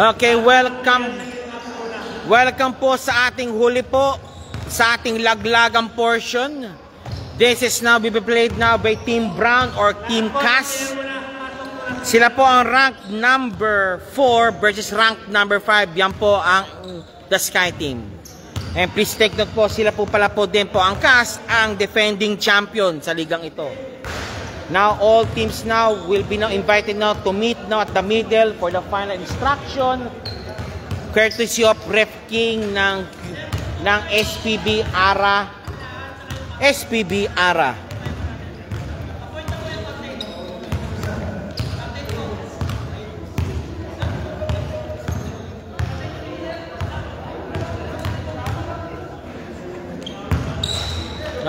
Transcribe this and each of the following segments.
Okay, welcome. Welcome po sa ating huli po, sa ating laglagang portion. This is now be played now by Team Brown or Team Cass. Sila po ang rank number 4 versus rank number 5. Yan po ang the Sky Team. And please take note po, sila po pala po din po ang Cass, ang defending champion sa ligang ito. Now all teams now will be now invited now to meet now at the middle for the final instruction. Courtesy of Ref King ng SPB Ara. SPB Ara.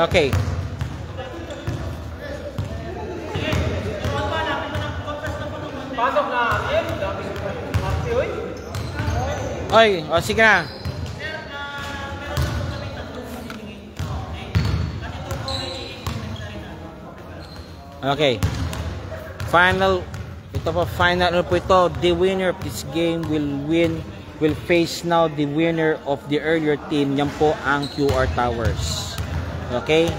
Okay. Pasok na akin. Oy, o sige na. Okay. Final. Ito po, final ano po ito. The winner of this game will face now the winner of the earlier team. Yan po ang QR Towers. Okay?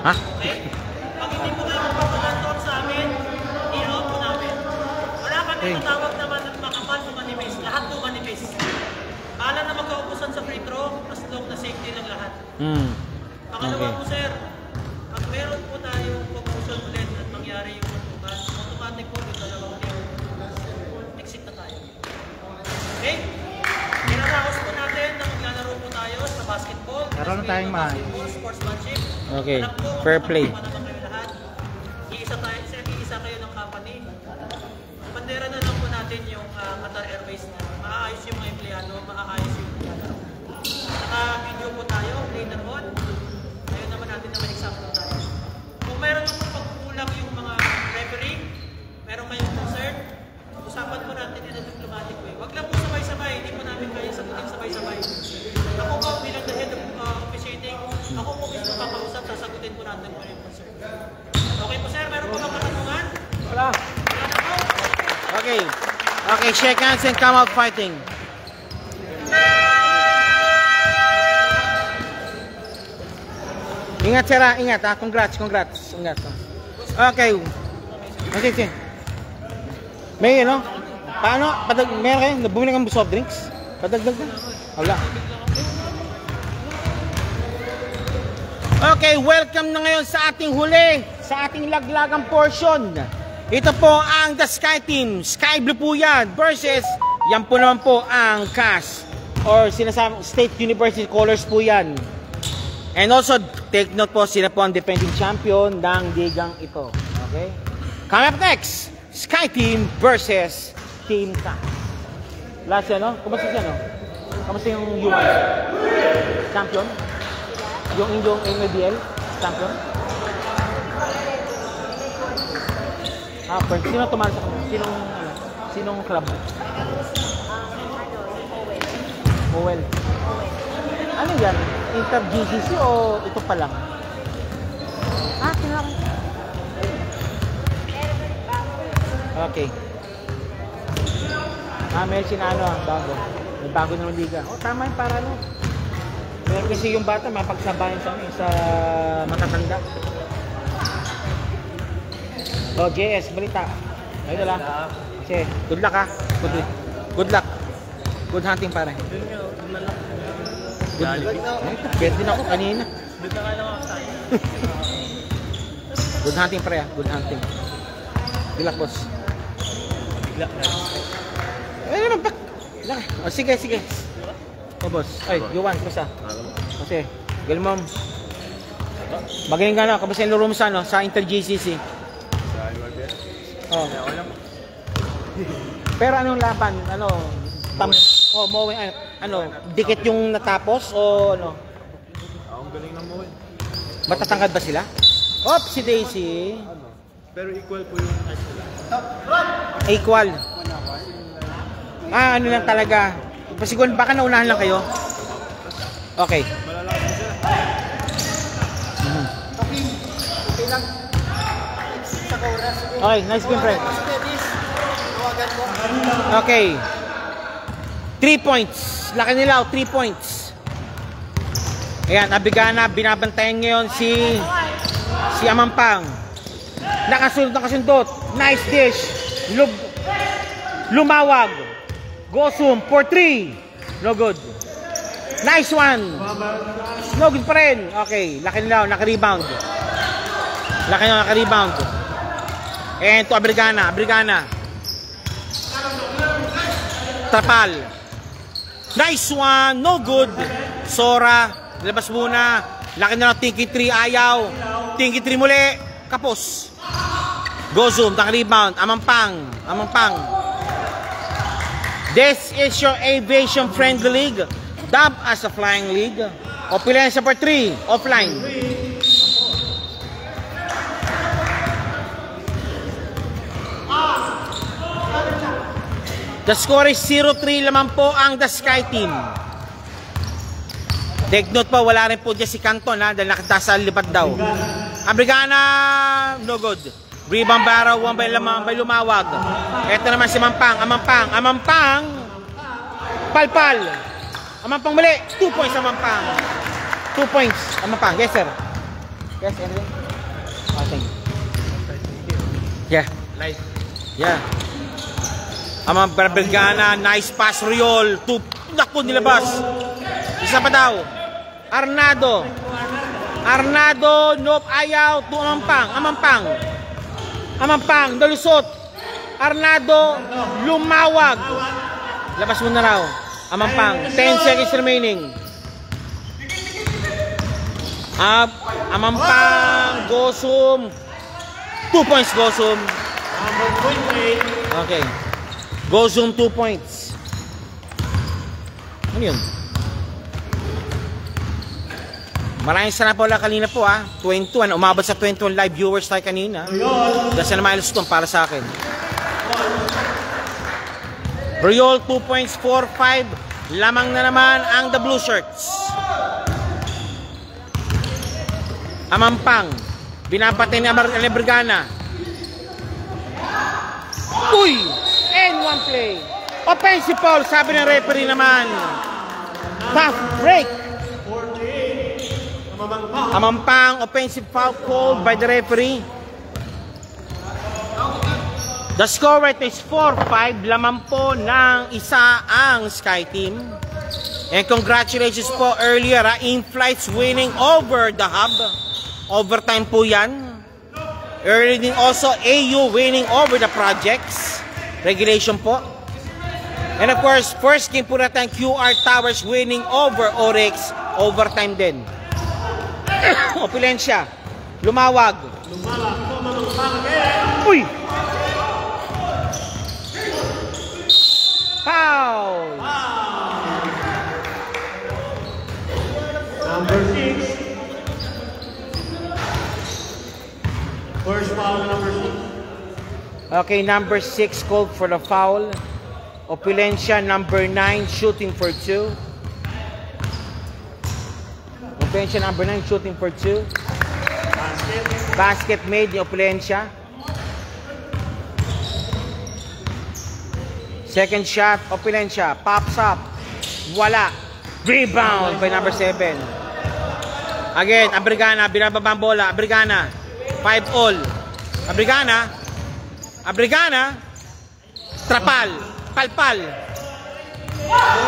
Ha? Pag hindi po kayo magpapalantor sa amin, i-out po namin. Wala kami matawag naman ng makapal o manipis. Lahat po manipis. Bahala na magkaubusan sa free throw, as long na safety ng lahat. Pangalawa po sir, pag meron po tayong promotion ulit at mangyari yung pagbukas, automatic po yung dalawang team. Exit na tayo. Okay? Kinaraos po natin na maglalaro po tayo sa basketball. Meron tayong basketball, sportsmanship. Okay, fair play. Iisa kayo ng company. Bandera na lang po natin yung Qatar Airways na maaayos yung mga empleyado, maaayos yung empleyado. Naka-video po tayo, later on. Ngayon naman natin naman example tayo. Kung meron po pagkulang yung mga referee, meron kayong concern, usapan po natin in a diplomatic way. Wag lang po sabay-sabay, hindi po namin kaya sagutin sabay-sabay. Ako po bilang the head of officiating, ako po mismo kakausap, sasagutin po natin po yung concern. Okay po sir, meron po bang katanungan? Wala. Okay. Okay, shake hands and come out fighting. Ingat sir, ingat ha. Congrats. Ingat. Okay. Okay. May ano? Paano? Meron kayo? Bumili kang soft drinks? Padagdag na? Wala. Okay, welcome na ngayon sa ating huli, sa ating laglagang portion. Ito po ang the Sky Team. Sky Blue po yan versus yan po naman po ang Cass or sinasabing State University Colors po yan. And also, take note po, sila po ang defending champion ng ligang ito. Okay? Coming up next, Sky Team versus Team Cass. Last yan, no? Kumusta siya, no? Kumusta yung U1? Champion? Yung MLBL champion? First. Sino tumalo sa kanya? Sinong club? Mowel. Ano yan? Inter-GCC o ito pa lang? Tinawag. Okay. Meron sinano bago. May bago ng liga. Tama yun para ano? Meron kasi yung bata mapagsabayan sa matatanda. JS, balita. Ayun lang. Kasi, good luck ha. Good luck. Good hunting pare. Good luck. Bet din ako kanina. Good hunting pare ha. Good hunting. Good luck boss. Good luck na. Ayun lang. Sige. Boss. Ay, Yuan, kumusta? Kasi, galing mo. Magaling ka na, kamusta yung laro mo sa Inter-GCC? Oh. Pero anong laban? Mowing, dikit yung natapos o ano? Ang galing ng Mowing. Matatangkad ba sila? Si Daisy. Pero equal po yung ice nila. Equal. Ano lang talaga. Siguro baka naunahan lang kayo. Okay. Malalakas na sila. Okay lang. Sa oras. Okay, nice game, friend. Tawagan mo. Okay. 3 points. Laki nila, 3 points. Ayan, Abigana, binabantayan ngayon si Amampang. Nakasundot. Nice dish. Lumawag. Gosum for 3. No good. Nice one. No good pa rin. Okay, laki nila, naka-rebound. And to Abigana. Trapal. Nice one. No good. Sora. Labas muna. Laki na lang. Tinky 3. Ayaw. Tinky 3 muli. Kapos. Gozum. Naka-rebound. Amampang. This is your aviation friendly league. Dubbed as a flying league. Opulensya for 3. Offline. The score is 0-3 lamang po ang The Sky Team. Take note po, wala rin po dyan si Canton ha, dahil nakita sa lipat daw. Abigana, no good. Rebound Barrow, 1 by Lumawag. Ito naman si Amampang. Palpal. Amampang muli. 2 points Amampang. 2 points Amampang. Yes sir. Yes, anything? Oh, thank you. Yeah. Nice. Yeah. Abigana, nice pass, Riol. Naku, nilabas. Isa pa daw. Arnado, nope, ayaw. To Amampang, dalusot. Arnado, Lumawag. Labas mo na raw. Amampang, 10 seconds remaining. Amampang, Gosum. 2 points, Gosum. Okay. Gozum 2 points. Ano yun? Maraming sana po kanina po 21. Umabot sa 21 live viewers tayo kanina. Dahil na milestone para sa akin. Riol 2 points, 4-5. Lamang na naman ang the blue shirts. Amampang. Binapatay ni Abigana. Uy! And 1 play. Offensive foul, sabi ng referee naman. Tough break. Amampang, offensive foul called by the referee. The score right is 4-5. Lamang po ng isa ang Sky Team. And congratulations po earlier in-flights winning over the hub. Overtime po yan. Early din also AU winning over the projects. Regulation po. And of course, first game po natin QR Towers winning over Oryx. Overtime din. Opulensya. Lumawag. Uy! Foul! Number 6. First foul, number 6. Okay, number 6 called for the foul. Opulensya, number 9 shooting for 2. Opulensya, number 9 shooting for 2. Basket made ni Opulensya. Second shot, Opulensya, pops up. Wala. Rebound by number 7. Again, Abigana, binababa ang bola. Abigana, 5-all. Abigana, Trapal, Palpal.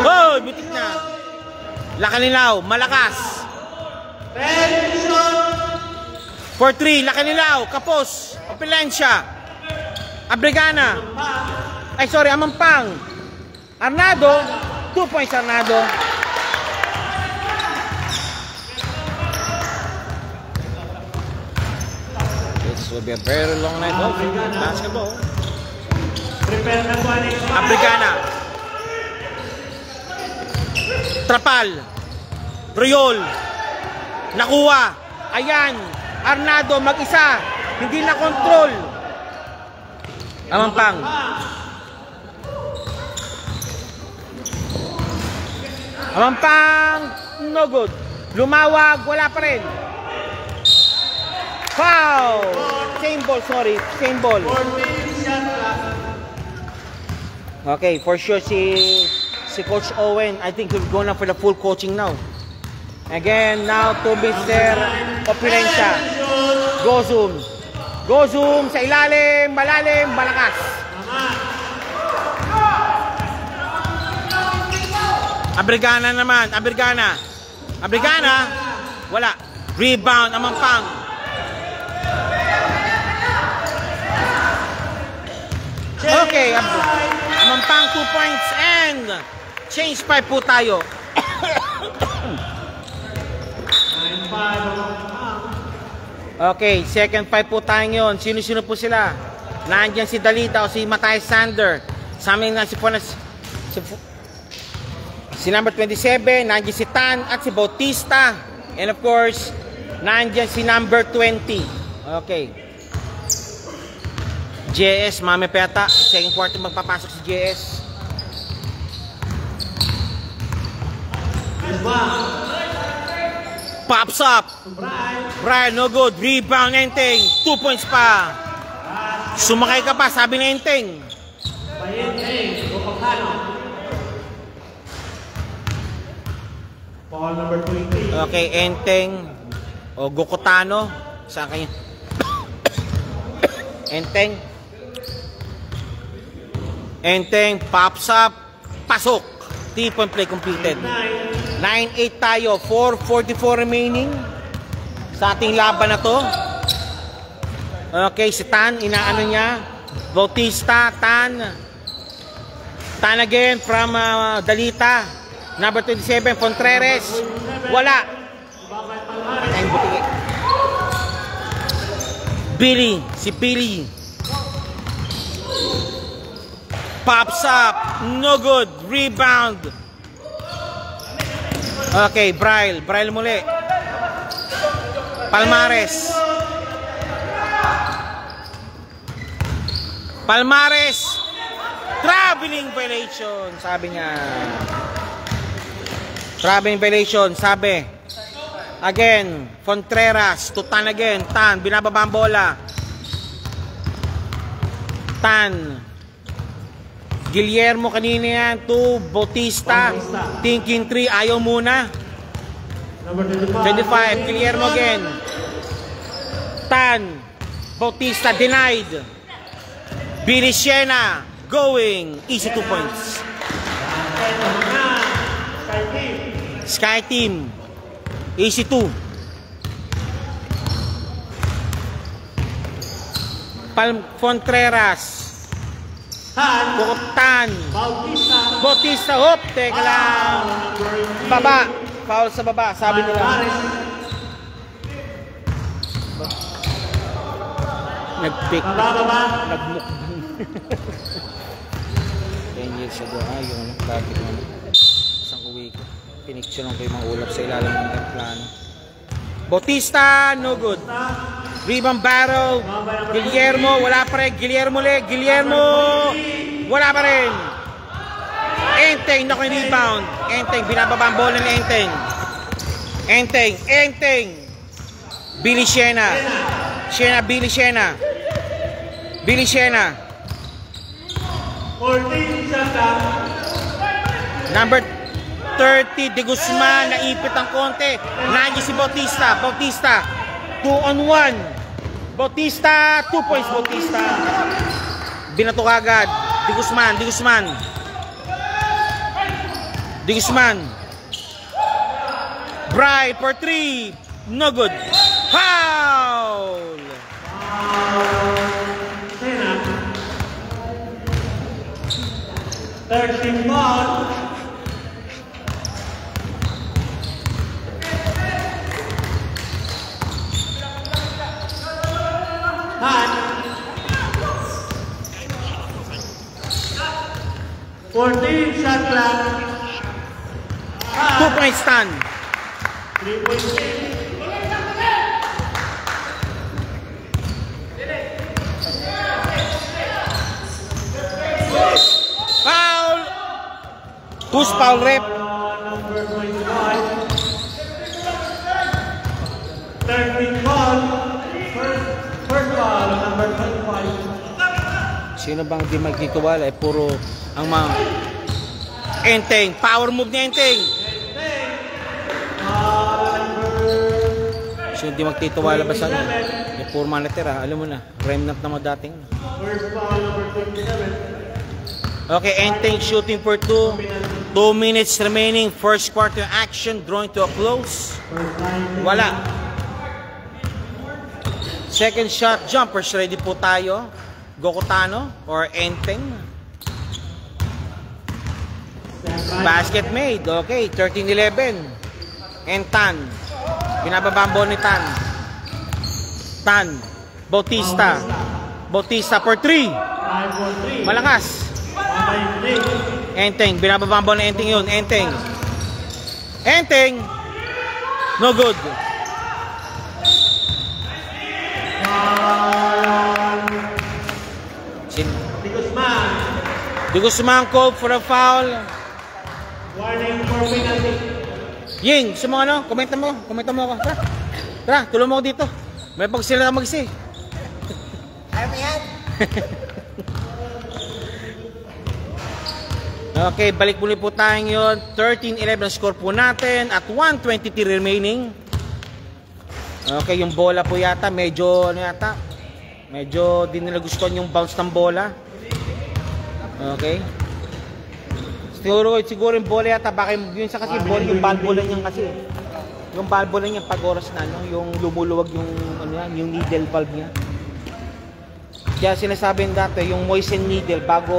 Oh, butik na. Lakanilaw, malakas. For 3, Lakanilaw, kapos. Opulensya. Abigana. Ay, sorry, Amampang. Arnado, 2 points Arnado. This will be a very long night of basketball. Abigana. Trapal. Riol. Nakuha. Ayan. Arnado mag-isa. Hindi na control. Amampang. Amampang. no good. Lumawag, wala pa rin. Foul! Same ball, sorry. Same ball. 14 shot clock. Okay, for sure si Coach Owen, I think he'll go na for the full coaching now. Again, now to Mr. Opulencia. Go zoom. Go zoom sa ilalim, malalim, malakas. Abrigana naman, Abrigana. Abrigana, wala. Rebound, Amampang. Okay, Amampang 2 points and change 5 po tayo. 9-5. Okay, second 5 po tayo ngayon. Sino-sino po sila? Nandiyan si Dalita o si Matthias Sander. Sa amin nga si number 27, nandiyan si Tan at si Bautista. And of course, nandiyan si number 20. Okay. JS, Mame Peta. Second quarter magpapasok si JS. Pops up. Brian, no good. Rebound, Enteng. 2 points pa. Sumakay ka pa, sabi na Enteng. Ball number 20. Okay, Enteng. O Gokotano. Saan kayo? Enteng. Enteng, pops up. Pasok. 3-point play completed. 9-8 tayo. 4:44 remaining sa ating laban na to. Okay, si Tan, inaano niya. Bautista, Tan. Tan again from Dalita. Number 27, Contreras. Wala. Billy, si Billy. Pops up. No good. Rebound. Okay, Braille. Braille muli. Palmares. Palmares. Traveling violation. Sabi niya. Traveling violation. Sabi. Again. Contreras. To Tan again. Tan. Binababa ang bola. Tan. Guillermo kanina yan. To Bautista. Thinking 3. Ayaw muna. Number 25. Guillermo again. Tan. Bautista denied. Billy Siena going. Easy 2 points. Sky Team. Easy 2. Contreras. Tan. Bautista. Hop. Teka lang. Baba. Foul sa baba. Sabi nila. Nag-pick. Nag-mukbang. 10 years ago. Yung dati ko. Isang uwi ko. Pinicture ko yung mga ulap sa ilalim ng airplano. Bautista. No good. Rebound battle. Guillermo. Wala pa rin. Guillermo ulit. Guillermo. Wala pa rin. Enteng. Naku yung rebound. Enteng. Binababa ang bola ni Enteng. Enteng. Enteng. Billy Siena. Siena. Billy Siena. Billy Siena. 14 shot clock. Number 30. De Guzman. Naipit ang konti. Nandiyan si Bautista. Bautista. 2-on-1. Bautista, 2 points Bautista. Binato kagad. De Guzman, De Guzman. De Guzman. Bry for 3. No good. Foul. 13 ball. Hot. 14 shot clock. 2 points stand. 3.6. Foul. Who's foul rep? Number 25. 13 ball. First ball, number 25. Sino bang di magtitiwala? Puro ang mga Enteng. Power move ni Enteng. Sino di magtitiwala ba sa puro mga natira? Alam mo na. Remnant na mga dating. First ball, number 27. Okay, Enteng shooting for 2. 2 minutes remaining. First quarter action. Drawing to a close. Wala. Second shot. Jumpers. Ready po tayo. Gokutano or Enteng. Basket made. Okay, 13-11. Entan. Pinababambo ni Tan. Tan. Bautista. Bautista for 3. Malakas. Enteng. Binababambo ni Enteng yun. Enteng. Enteng. No good. Di Guzman called for a foul. Warning for penalty. Ying, gusto mo ano? Komenta mo ako. Tara, tara, tulong mo ako dito. May pagsilata mag-isa. Ayaw mo yan? Okay, balik muli po tayo ngayon. 13-11 score po natin at 1:23 remaining. Okay, yung bola po yata, medyo di nila gusto yung bounce ng bola. Okay. Siguro yung bola yata, baka yun sa kasi bola, yung balbola niyan kasi. Yung balbola niyan pag oras na, no, yung lumuluwag yung, yung needle valve niya. Kaya sinasabi dati, yung moisten needle bago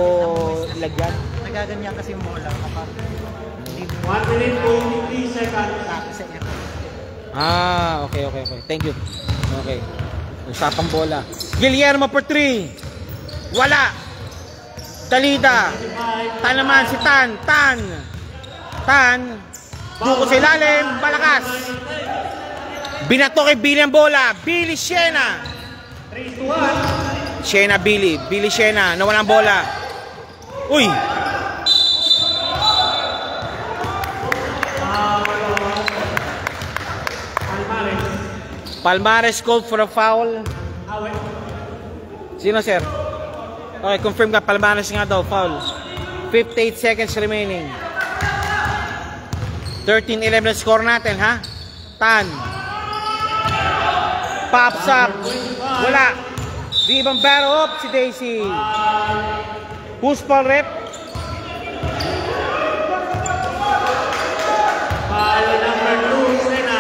ilagyan. Nagaganyan kasi yung bola kapag 1 minute 23 seconds. Okay. Thank you. Okay. Usapang bola. Guillermo for 3. Wala. Dalida. Tan naman si Tan. Tan. Duko sa ilalim. Balakas. Binato kay Billy ang bola. Billy Siena. 3-1. Siena Billy. Billy Siena. Nawala ang bola. Uy. Palmares called for a foul. Sino, sir? Okay, confirm ka. Palmares nga daw, foul. 58 seconds remaining. 13-11 score natin, ha? Tan. Pops up. Wala. Di ibang barrel up si Daisy. Who's ball rep? Foul number 2, Sena.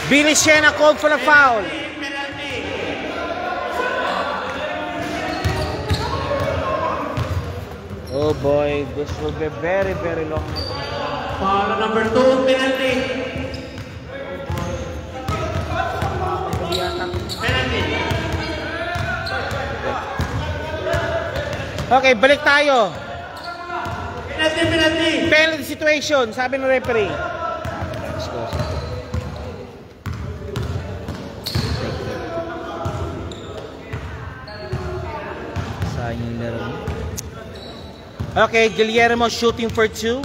Billy Siena called for a foul. Oh boy, this will be very, very long. Foul number 2, penalty. Penalty. Okay, balik tayo. Penalty. Penalty situation, sabi ng referee. Let's go. Sayang yung laro. Okay, Guillermo shooting for 2.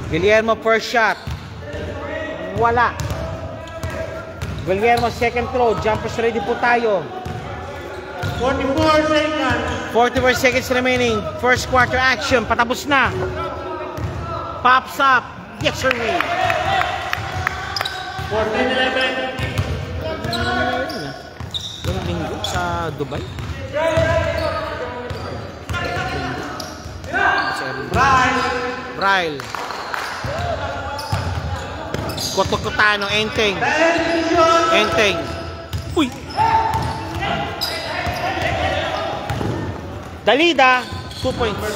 Guillermo first shot. Wala. Guillermo second throw. Jumpers ready po tayo. 44 seconds. 44 seconds remaining. First quarter action. Patapos na. Pops up. Yes, sir. 14-11. Yung linggo sa Dubai. Braille. Kotokotano, Enteng. Uy. Dalida, 2 points.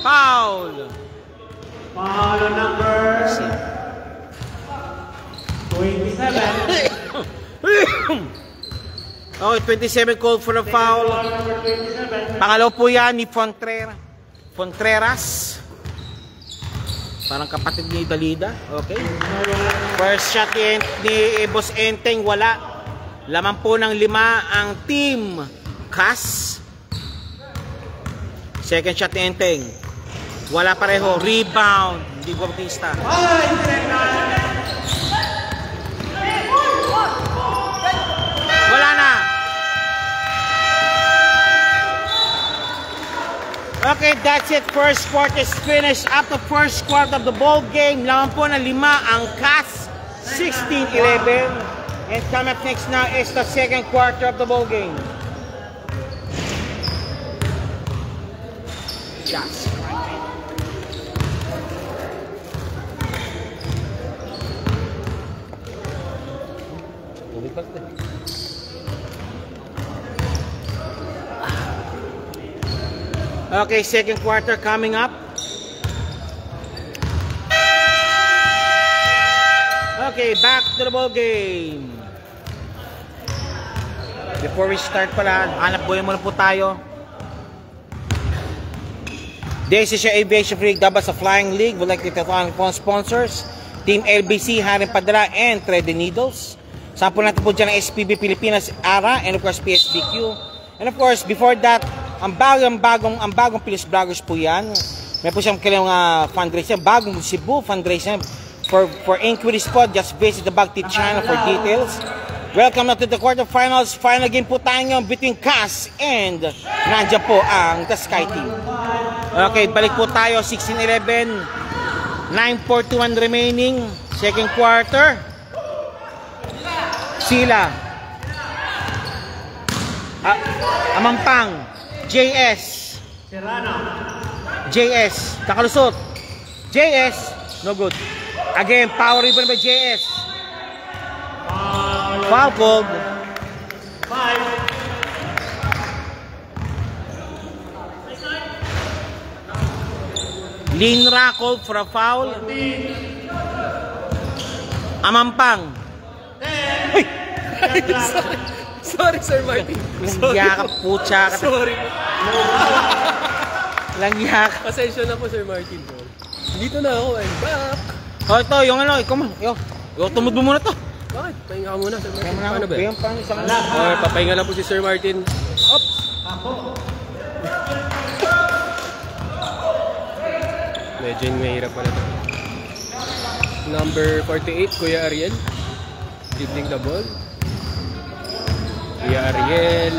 Foul. Foul number 27. Okay, 27 called for a foul. Pangalaw po yan ni Fontreras. Parang kapatid ni Dalida. Okay. First shot ni Boss Enteng, wala. Laman po ng 5 ang team Cass. Second shot ni Enteng. Wala pareho. Rebound. Hindi Bautista. Wala na. Okay, that's it. First quarter is finished. After first quarter of the ball game, laman po na 5 ang Cass. 16-11. And coming up next now is the second quarter of the ball game. Yes. Okay, second quarter coming up. Okay, back to the ball game. Before we start pala, hanap buhay muna po tayo. This is your Aviation Freak, Dabas sa Flying League. We'd like to thank our sponsors, Team LBC, Haring Padala, and Thread Needles. Sampo natin po dyan ang SPB Pilipinas, ARA, and of course PSBQ. And of course, before that, ang bagong Pilis Vloggers po yan. May po siyang kailang fundraiser, bagong Cebu fundraiser. For inquiries po, just visit the Bagtit channel for details. Welcome now to the quarterfinals. Final game po tayo between Cass and nandiyan po ang The Sky Team. Okay, balik po tayo. 16-11. 9:41 remaining. Second quarter. Sila. Amampang. JS. JS. Nakalusot. JS. No good. Again, power rebound by JS. Foul called. 5. Linra called for a foul. Amampang. Sorry, Sir Martin. Langya ka, putya ka. Sorry. Langya ka. Pasensya na po, Sir Martin. Dito na ako. I'm back. Oh, ito, yung ano, ikaw man. Yo, tumod mo muna to. Bakit? Pahinga ka muna, Sir Martin. Paano Paano ba? Yung pang isang Papahinga lang po si Sir Martin. Oops! Medyo mahirap pala ito. Number 48, Kuya Ariel. Dribbling the ball. Kuya Ariel.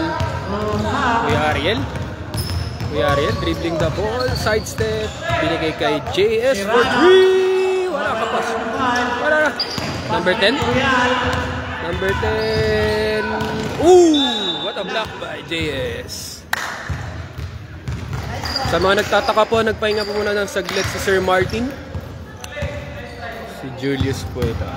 Dribbling the ball. Sidestep. Binigay kay JS for 3. Wala ka pas. Wala na. Number 10. Number 10. Ooh! What a block by JS. Sa mga nagtataka po, nagpahinga po muna ng saglit si Sir Martin. Si Julius po ito.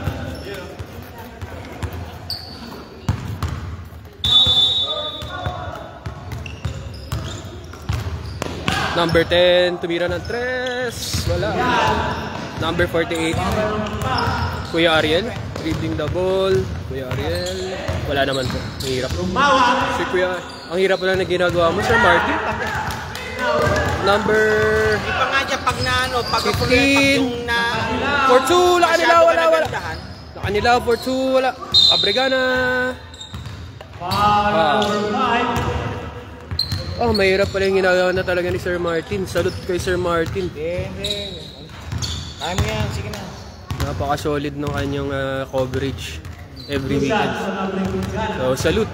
Number 10, tumira ng 3. Wala. Number 48, Kuya Ariel. Dribbling the ball. Kuya Ariel. Wala naman po. Ang hirap. Si Kuya, ang hirap pala na ginagawa mo, Sir Martin. Number... Di pa nga dyan, pag na ano, pag 15. For 2, laka nila, wala. Laka nila, for 2, wala. Abregana. Oh, mahirap pala yung ginagawa na talaga ni Sir Martin. Salute kay Sir Martin. Hindi. Kaya mo yan, sige na. Napaka-solid ng kanyang coverage every weekend. So, salute.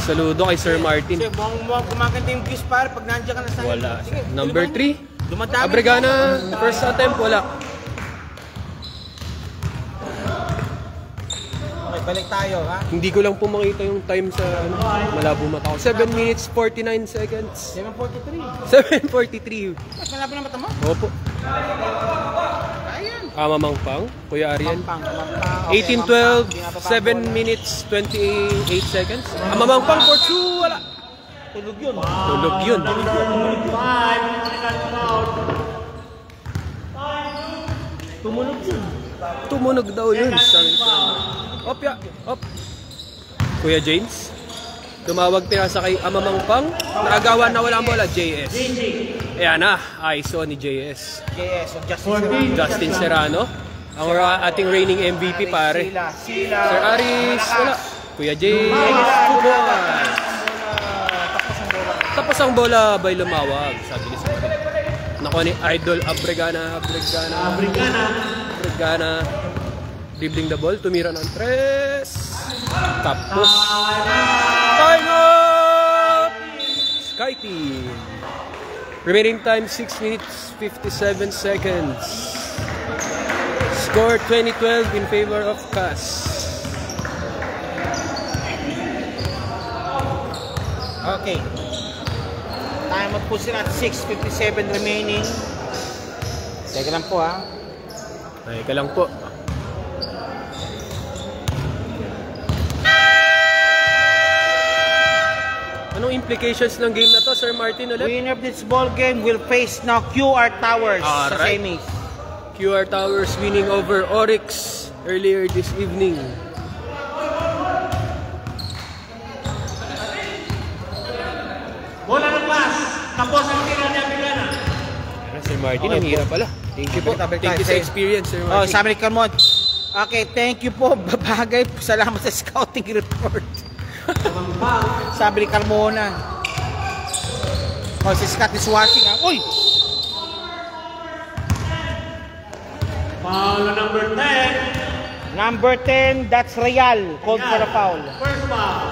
Saludo kay Sir Martin. Kasi buwang kumakanta yung views pare pag nandiyan ka na sa... Wala. Sige, Number 3. dumadami. Abregana. First attempt, wala. Okay, balik tayo, ha? Hindi ko lang po makita yung time sa malabo mata ko. 7 minutes, 49 seconds. 7:43. 7:43. Mas malabo na mata mo? Opo. Ayan. Mamangpang, Kuya Ariel. Mampang. Okay, 18-12, Mampang. 7 minutes, 28 seconds. Mamangpang for 2, wala. Tulog yun. Tulog yun. Tumunog yun. Tumunog daw yun. Sabi ko. Op, ya. Op. Kuya James. Tumawag pinasa kay Amamangpang. Naagawan na walang bola. JS. Ayan na. ISO ni JS. Yes, so Justin Serrano. Ang ating reigning MVP pare. Sila. Sir Aris. Wala. Kuya James. Football. Tapos ang bola by lumawag, sabi ni Sabi. Nakuha ni Idol Abregana. Dribbling the ball, tumira ng 3. Tapos time up! Sky Team. Remaining time 6 minutes 57 seconds. Score 2012 in favor of CAS. Okay. Time out po sila at 6:57 remaining. Teka lang po ha. Teka lang po. Anong implications ng game na to, Sir Martin ulit? Winner of this ball game will face now QR Towers sa Alright. semis. QR Towers winning over Oryx earlier this evening. Bola ng class. Tapos ang tira ni Abigana. Sir Martin, Okay ang po. hirap pala. Thank you po. Balik tayo, Thank you sa sir. experience, Sir Oh, Martin. sabi ni Carmon. Okay, thank you po. Babagay po. Salamat sa scouting report. Sabi ni Carmona. Oh, si Scott is watching. Uy! Foul number 10. Number 10, that's Real. Called for a foul. First foul.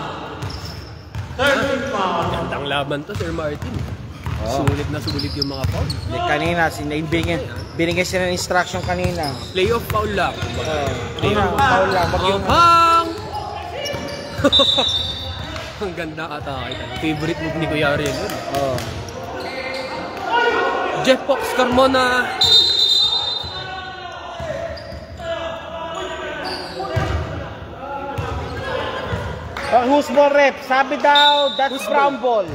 Third foul. Gandang laban to, Sir Martin. Sulit na sulit yung mga foul. Kanina, binigyan sila ng instruction kanina. Playoff foul lang. Foul lang. Wag yung... Hang! Ang ganda atake. Favorite move ni Kuya Ariel yun. Oh. Jeff Fox Carmona. Who's ball rep? Sabi daw, that's Who's brown ball.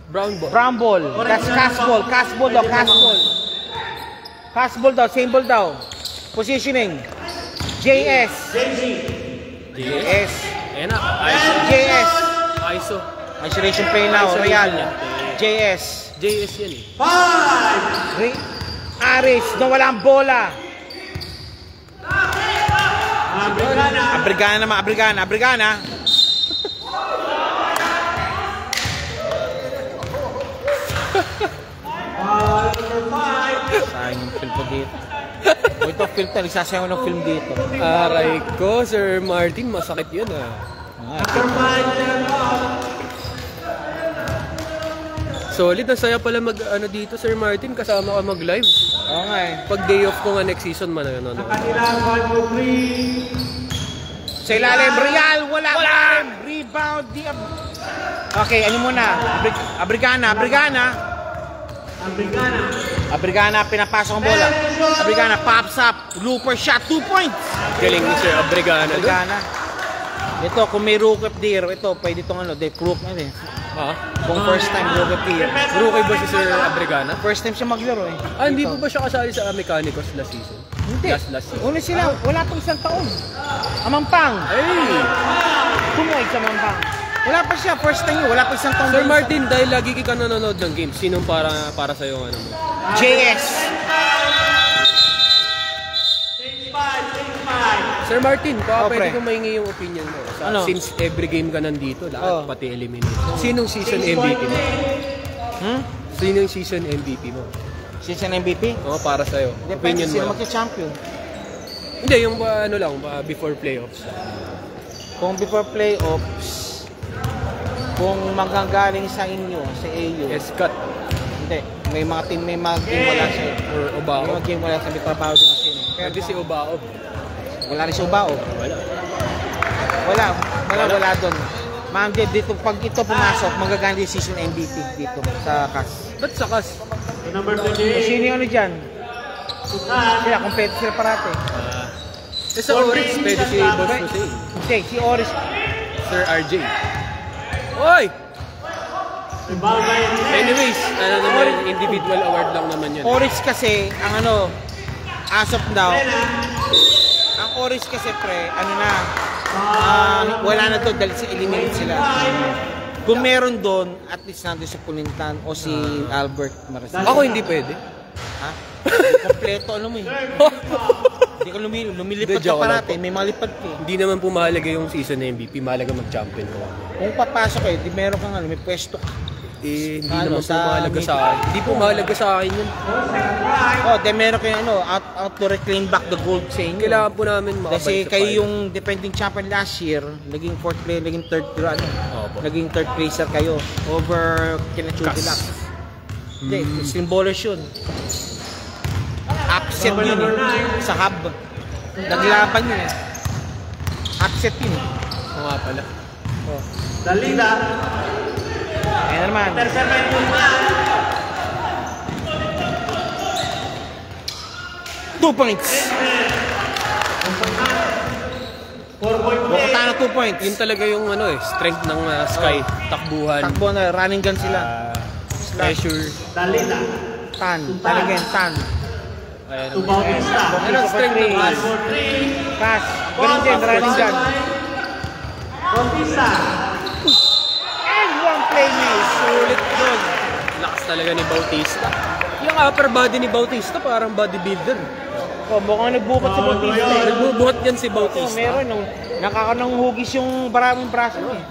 Brown ball. Brown ball. That's castball. Castball daw. Castball. Castball daw. Same ball daw. Positioning. JS. JS. Ayan na. ISO. JS. ISO. Isolation play now. Isolation Real. niya. JS. JS yan eh. Aris. Nawala ang bola. Abigana. Abrigana naman. Abrigana. Foul number 5. Sayang yung film ko dito. Ito film tayo. Nagsasayaw ng film dito. Aray ko, Sir Martin. Masakit yun ah. Number 5, third foul. Solid. Ang saya pala dito, Sir Martin. Kasama ka mag-live. Oo nga eh. Pag day off ko nga next season man ano. Kanila, 5 for 3. Sa ilalim, Real, wala. Rebound, Okay, ano muna? Abrigana. Abrigana, pinapasok ang bola. Abrigana, pops up. Looper shot, 2 points. Galing ni Sir Abregana. Abrigana. Ito, kung may rookie of the year, ito, pwede itong crook na din. Ha? Kung first time rookie of the year. Rookie ba si Sir Abregana? First time siya maglaro eh. Hindi po ba siya kasali sa Mechanicos last season? Hindi. Last season. Una sila, wala pang isang taon. Amampang. Ay! Tumuhay sa Amampang. Wala pa siya, first time yun. Wala pa isang taon. Sir Martin, dahil lagi ka nanonood ng game, sinong para sa'yo ang ano mo? JS. 6-5. Sir Martin, baka Oh, pwede pre. kong mahingi yung opinion mo. Ano? Since every game ka nandito, lahat Oh. pati elimination. Sinong season MVP mo? Sinong season MVP mo? Season MVP? Para sa'yo. Depende Opinion sila mo. magka-champion. Hindi, yung before playoffs. Kung before playoffs, kung magagaling sa inyo, sa AU, Escat hindi. May mga team wala sa or May Obao. mga team wala sa may trabaho din kasi. Pwede si Obao. Wala rin si Ubao. Wala. Wala doon. Ma'am, dito, pag ito pumasok, magagamit yung season MVP dito sa CAS. Ba't sakas? Number Sino 28. yung ano dyan? Sila, kompleto sila parate. Sa Oryx, pwede si Boss Jose. Hindi, si Oris. Sir RJ. Oy! Rebound by Anyways, individual award lang naman yun. Oris kasi, ang as of now, ang Oris kasi wala na to dahil eliminate sila. Kung meron doon, at least nandun si Pulintan o si Albert Marasal. Ako hindi pwede. Ha? Kompleto, mo eh. Hindi ka lumilipad Hindi, ka joke lang parate, may malipad ka eh. Hindi naman po mahalaga yung season na MVP, mahalaga mag-champion ko. Kung papasok di meron kang may pwesto ka. Eh, hindi Ano, naman po sa mahalaga sa akin. Hindi po mahalaga sa akin yun. Oh, then meron kayo out to reclaim back the gold sa inyo. Kailangan po namin makabalik Kasi sa kayo final. yung defending champion last year, naging fourth player, naging third Opo. naging third placer kayo over kina Chudilac. Hindi, symbolers yun. Upset yun sa hub. Naglaban yun eh. Upset yun eh. Oo nga pala. Oh. Dalila. Ayan naman. Tercemen Guzman. 2 points. 4 point play. Bukutano 2 points. Yun talaga yung strength ng Sky. Takbuhan. Takbo na, running gun sila. Pressure. Dalila. Tan. Talagang tan. Ayan. To Bautista. Ano ang strength ng Five for 3. Pass. Ganun din, running gun. Bautista. And one play miss. Sulit doon. Lakas talaga ni Bautista. Yung upper body ni Bautista parang bodybuilder. Oh, mukhang nagbukat si Bautista eh. Nagbubuhat yan si Oh, Bautista. meron nung nakakanang hugis yung maraming braso eh.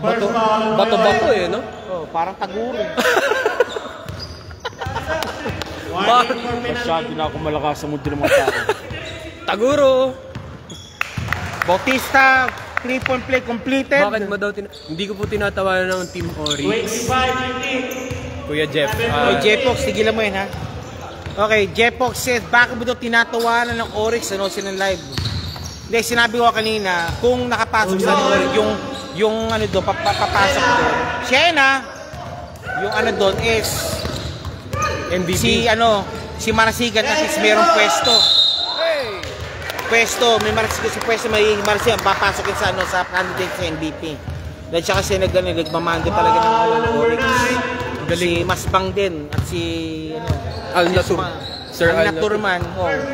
Bato-bato no? Oh, parang taguro. Warning for penalty. Masyado na ako malakas sa mundo ng mga tao. Taguro! Bautista, 3-point play completed. Bakit mo daw hindi ko po tinatawanan ng Team Oryx. 25-15. Kuya Jeff. Okay, Jepox, tigilan mo yun ha. Okay, Jepox says, bakit mo daw tinatawanan ng Oryx sa Nosin ng live? Hindi, sinabi ko kanina, kung nakapasok sa Oryx, yung doon, papasok doon. Siena, yung doon is, MVP. si Marasigan at least merong pwesto. Hey! Pwesto, may Marasigan sa pwesto, may Marasigan, papasok yun sa candidate sa MVP. Dahil siya kasi nagmamando talaga ng Oryx. Si Masbang din at si Al-Natur. Sir Al-Natur Al-Natur. man. Oh, yun.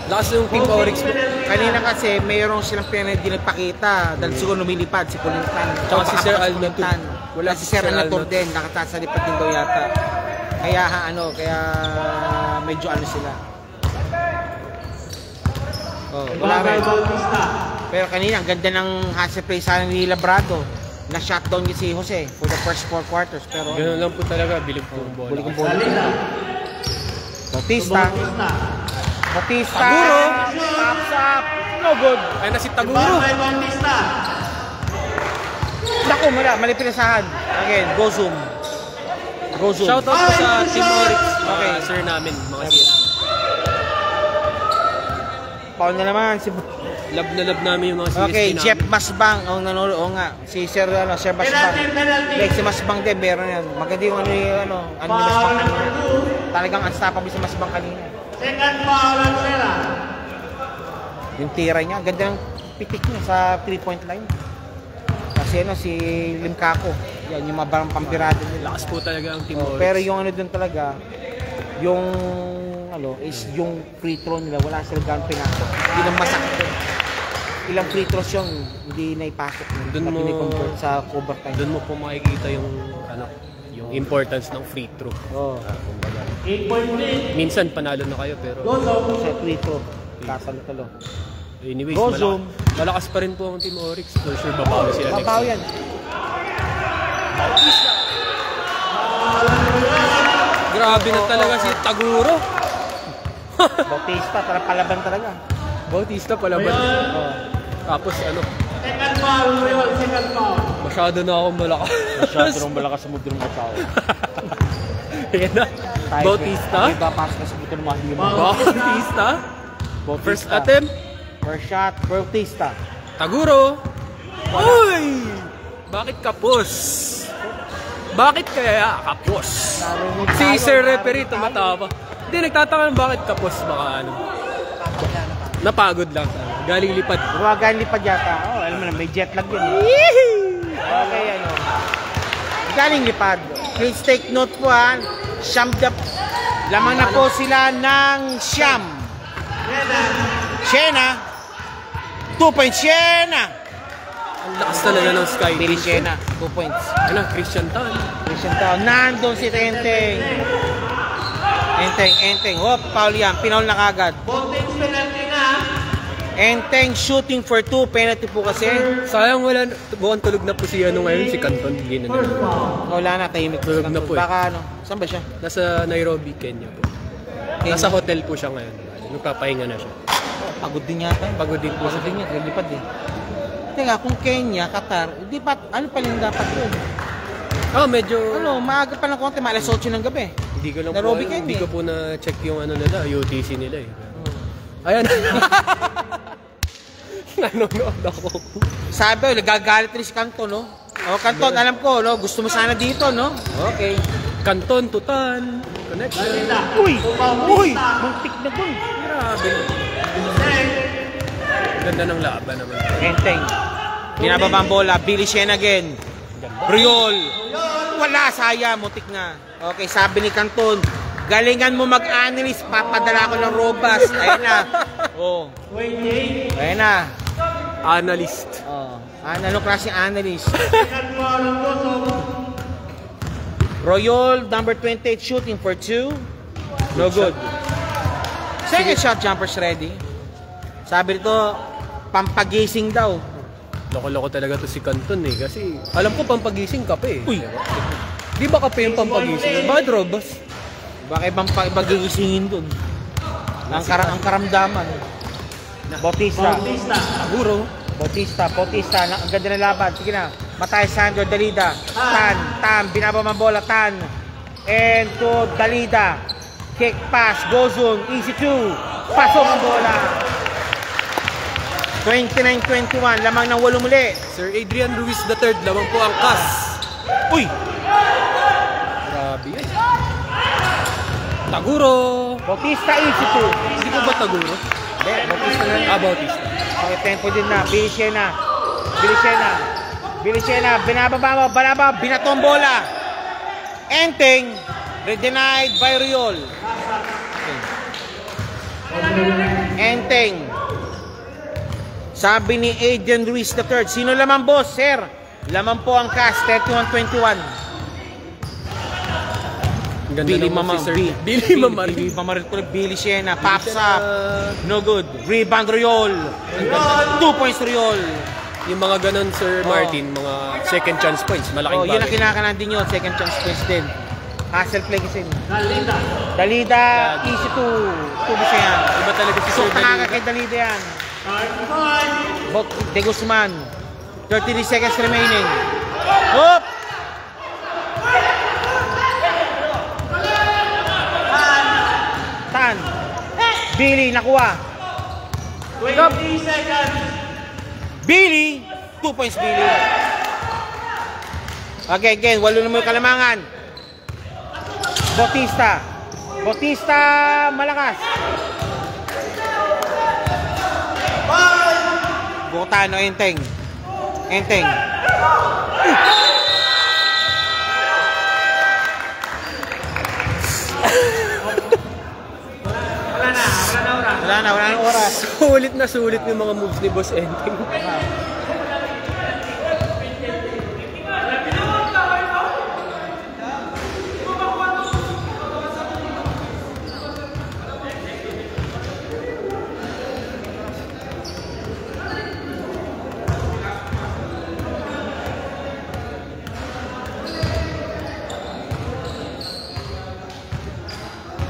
Lakas yung Team Oryx mo. Kanina kasi mayroong silang hindi nagpakita dahil siguro lumilipad si Pulintan. Tsaka si Sir Al-Natur. Wala si Sir Al-Natur din, nakataas sa lipad din daw yata. Kaya kaya medyo sila. Oh, wala Bagay rin. Bautista. Pero kanina ang ganda ng hustle play sana ni Labrado. Na shutdown niya si Jose for the first 4 quarters pero Ganun lang po talaga, bilog po ang bola. Bulig ang bola. Dalila. Bautista. Bautista. Bautista. Taguro. Pops up. No good. Ay na si Taguro. Bagay Bautista. Naku, mali pinasahan. Again, go zoom. Go zoom. Shoutout po sa Team Oryx. Okay. Sir namin, mga CS. Paul na naman si Love na love namin yung mga CS Okay, namin. Jeff Masbang ang nanonood. Oo nga, si Sir Sir Masbang. Penalty. Like si Masbang din, meron yan. Maganda yung ni Masbang Foul kanina. number 2. Talagang unstoppable si Masbang kanina. Second foul on Sela. Yung tira niya, ganda ng pitik niya sa 3-point line. Kasi si Limcaco, yan yung mabarang pampirado nila. Lakas po talaga ang Team Oh, Oryx. pero yung dun talaga, yung is yung free throw nila, wala silang gano'ng pinasok. Yun ang masakit dun. Ilang free throws yung hindi naipasok Dun na mo- piniconvert sa overtime. Doon mo po makikita yung yung importance ng free throw. Oh, Kumbaga, 8-point lead. minsan panalo na kayo pero Gozo. sa free throw, kasalo-talo. anyways, Go zoom. malakas pa rin po ang Team Oryx. For sure babawi sila next Babaw week. yan. Grabe na talaga si Taguro. Bautista, palaban talaga. Bautista pala ba? Oh. Tapos Second foul, Royal. Second foul. masyado na akong malakas. Masyado nung malakas sa mundo ng mga tao. Yan na. Bautista? Ay, papasok na sa mundo ng mga human. Bautista? Bautista. First attempt. First shot, Bautista. Taguro. Uy! Bakit kapos? Bakit kaya kapos? Si Sir Referee tumatawa. Hindi, nagtataka ng bakit kapos. Baka napagod lang. Galing lipad. Ruwagan lipad yata. Oh, alam mo na, may jet lag yun. Okay, galing lipad. Please take note po ha. Lamang na po sila ng siyam. Siena. 2 points, Siena. Ang lakas talaga ng Sky. Billy Siena, 2 points. Ano, Christian Tan. Christian Town. Nandun si Enteng. Enteng. Hop, foul yan. Pinaul na kagad. Voltage penalty na. Enteng shooting for 2, penalty po kasi. Sayang wala, buwan tulog na po si ano ngayon, si Canton. Hindi na nila. Wala na, tahimik po. Tulog na po eh. Baka ano, saan ba siya? Nasa Nairobi, Kenya po. Nasa hotel po siya ngayon. Nagpapahinga na siya. Pagod din yata. Pagod din po Pagod siya. din yata, lipad din. Teka, kung Kenya, Qatar, di pa, ano pa yung dapat yun? Medyo... Ano, maaga pa ng konti, alas 8 ng gabi. Hindi ko lang Nairobi po, kayo, hindi eh. ko po na-check yung ano nila, UTC nila eh. Ayan. Nanonood ako. Sabi, nagagalit rin si Canton, no? O, Canton, alam ko, no? Gusto mo sana dito, no? Okay. Canton, Tutan, connection. Uy! Uy! Muntik na dun. Grabe. Ganda ng laban naman. Enteng. Binababa ang bola. Billy Shen again. Riol. Wala, sayang. Muntik na. Okay, sabi ni Canton, galingan mo mag-analyst. Papadala ko ng robust. Ayun na. Oh. Ayun na. Analyst. Oh. Ano klase analyst? Royal, number 28, shooting for 2. No good. Second shot, jumpers ready. Sabi nito, pampagising daw. Loko-loko talaga to si Canton eh. Kasi alam ko pampagising kape eh. Uy. Di ba kape yung pampagising? Bad robust. Baka ibang pagigisingin dun. Ang karamdaman. Bautista. Siguro. Bautista. Ang ganda ng laban. Sige na. Matay Sandro, Dalida. Tan. Binababa ang bola. Tan. And to Dalida. Kick pass. Gozun. Easy 2. Pasok ang bola. 29-21. Lamang ng 8 muli. Sir Adrian Ruiz III, lamang po ang kas. Uy! Grabe yan. Taguro. Bautista, easy 2. Hindi ko ba Taguro? Hindi, Bautista na. Bautista. Okay, tempo din na. Billy Shena. Binababa mo. Binato ang bola. Enteng. Denied by Riol. Enteng. Sabi ni Adrian Ruiz III. Sino laman, boss, sir? Laman po ang cast. 31-21. Ganda Billy naman Mama. si Sir. Billy Mama. Billy Shena. Pops up. No good. Rebound Riol. 2 points Riol. Yung mga ganon, Sir Martin, mga second chance points, malaking Yun ang bagay. kinakanan din yun. Second chance points din. Hustle play kasi. Dalida. Easy 2. Tubo siya yan. Iba talaga si Sir Sok nakaka Dalida. kay Dalida yan. De Guzman. 33 seconds remaining. Hop! Tan. Billy, nakuha. 20 seconds. Billy. 2 points, Billy. Okay, again. 8 na mo yung kalamangan. Bautista, malakas. Bukutano, Enteng. Wala na oras. Sulit yung mga moves ni Boss Enteng.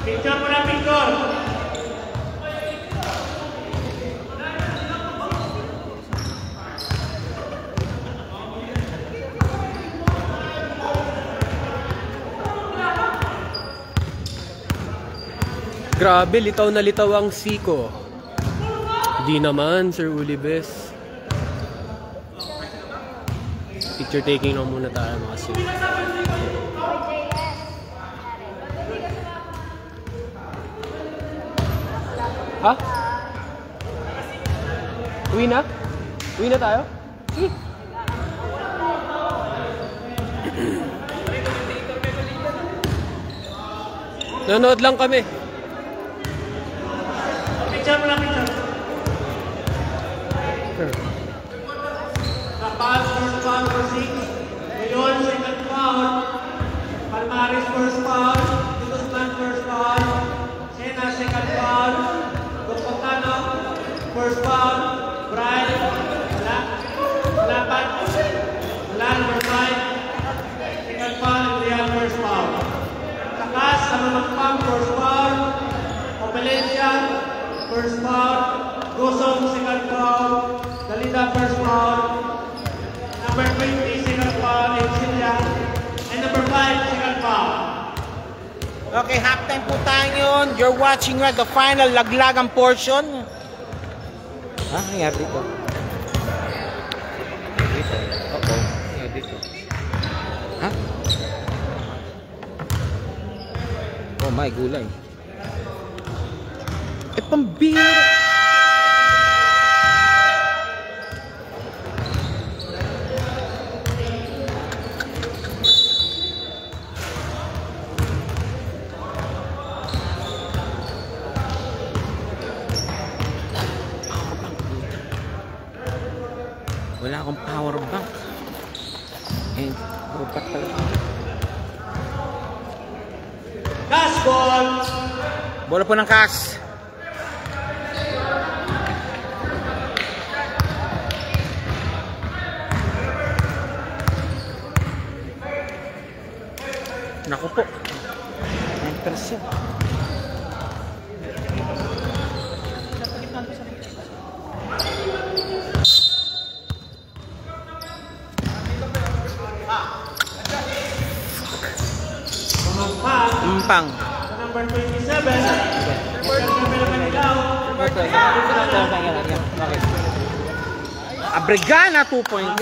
Picture mo na, picture. Grabe, litaw na litaw ang Siko. Di naman, Sir Ulibes. Picture taking na muna tayo mga sir. Ha? Uwi na? Uwi na tayo? Sige. Nanood lang kami. Picture mo na, picture. Tapos, first foul for 6. Leon, second foul. Palmares, first foul. Guzman, first foul. Sena, second foul. Bukotano, First foul, Brian. Wala. Wala pa. Wala, number 5. Second foul, Real, first foul. Takas, sa Mamangpang, first foul. Opelencia, first foul. Gosong, second foul. Dalida, first foul. Number 20, second foul. Exilia. And number 5, second foul. Okay, halftime po tayo yun. You're watching the final laglagang portion. Ha? Nangyari dito? Dito? Oo. Nangyari dito. Ha? Oh my, gulay. Eh, pambira! Wala akong power bank. Eh, rupat talaga. Cash ball. Bola po ng Cash. Naku po. 9%. Umpang. Number 27. Abregana 2 points.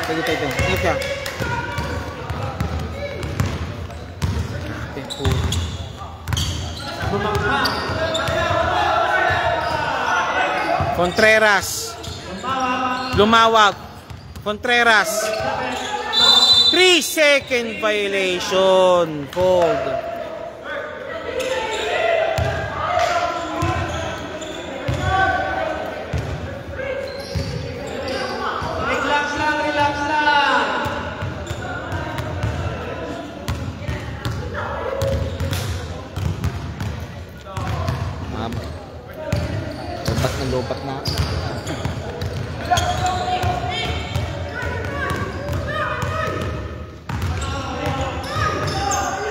Sige tayo. Sige siya. Contreras. Lumawag. Contreras. 3-second violation. Fold. Relax lang, relax lang. Lobat na.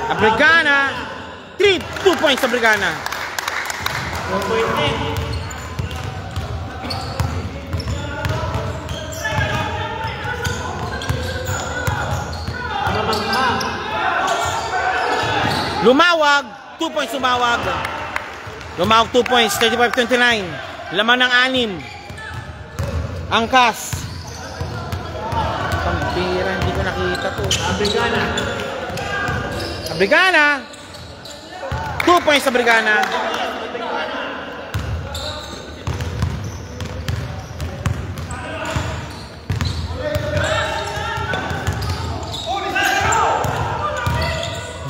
Abregana. 2 points Abregana. 1.8. Lumawag. 2 points lumawag. Lumawag 2 points. 35-29. Laman ng 6. Angkas. Pambira. Hindi ko nakita to. Abregana. Abregana. 2 points Abregana.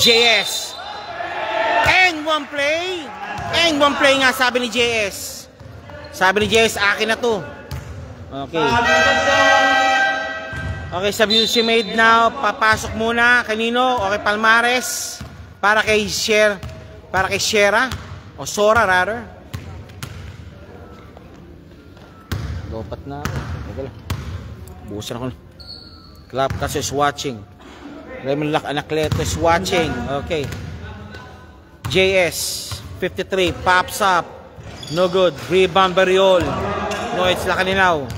JS. And one play. And one play nga sabi ni JS. Sabi ni JS, akin na to. Okay. Okay, sa views you made now, papasok muna. Kanino? Okay, Palmares. Para kay Shera. O Sora, rather. Lopat na ako. Teka lang. Bukasan ako. Clap kasi is watching. Raymond Anacleto is watching. Okay. JS, 53. Pops up. No good. Rebound Bariol. No, it's Lacaninaw.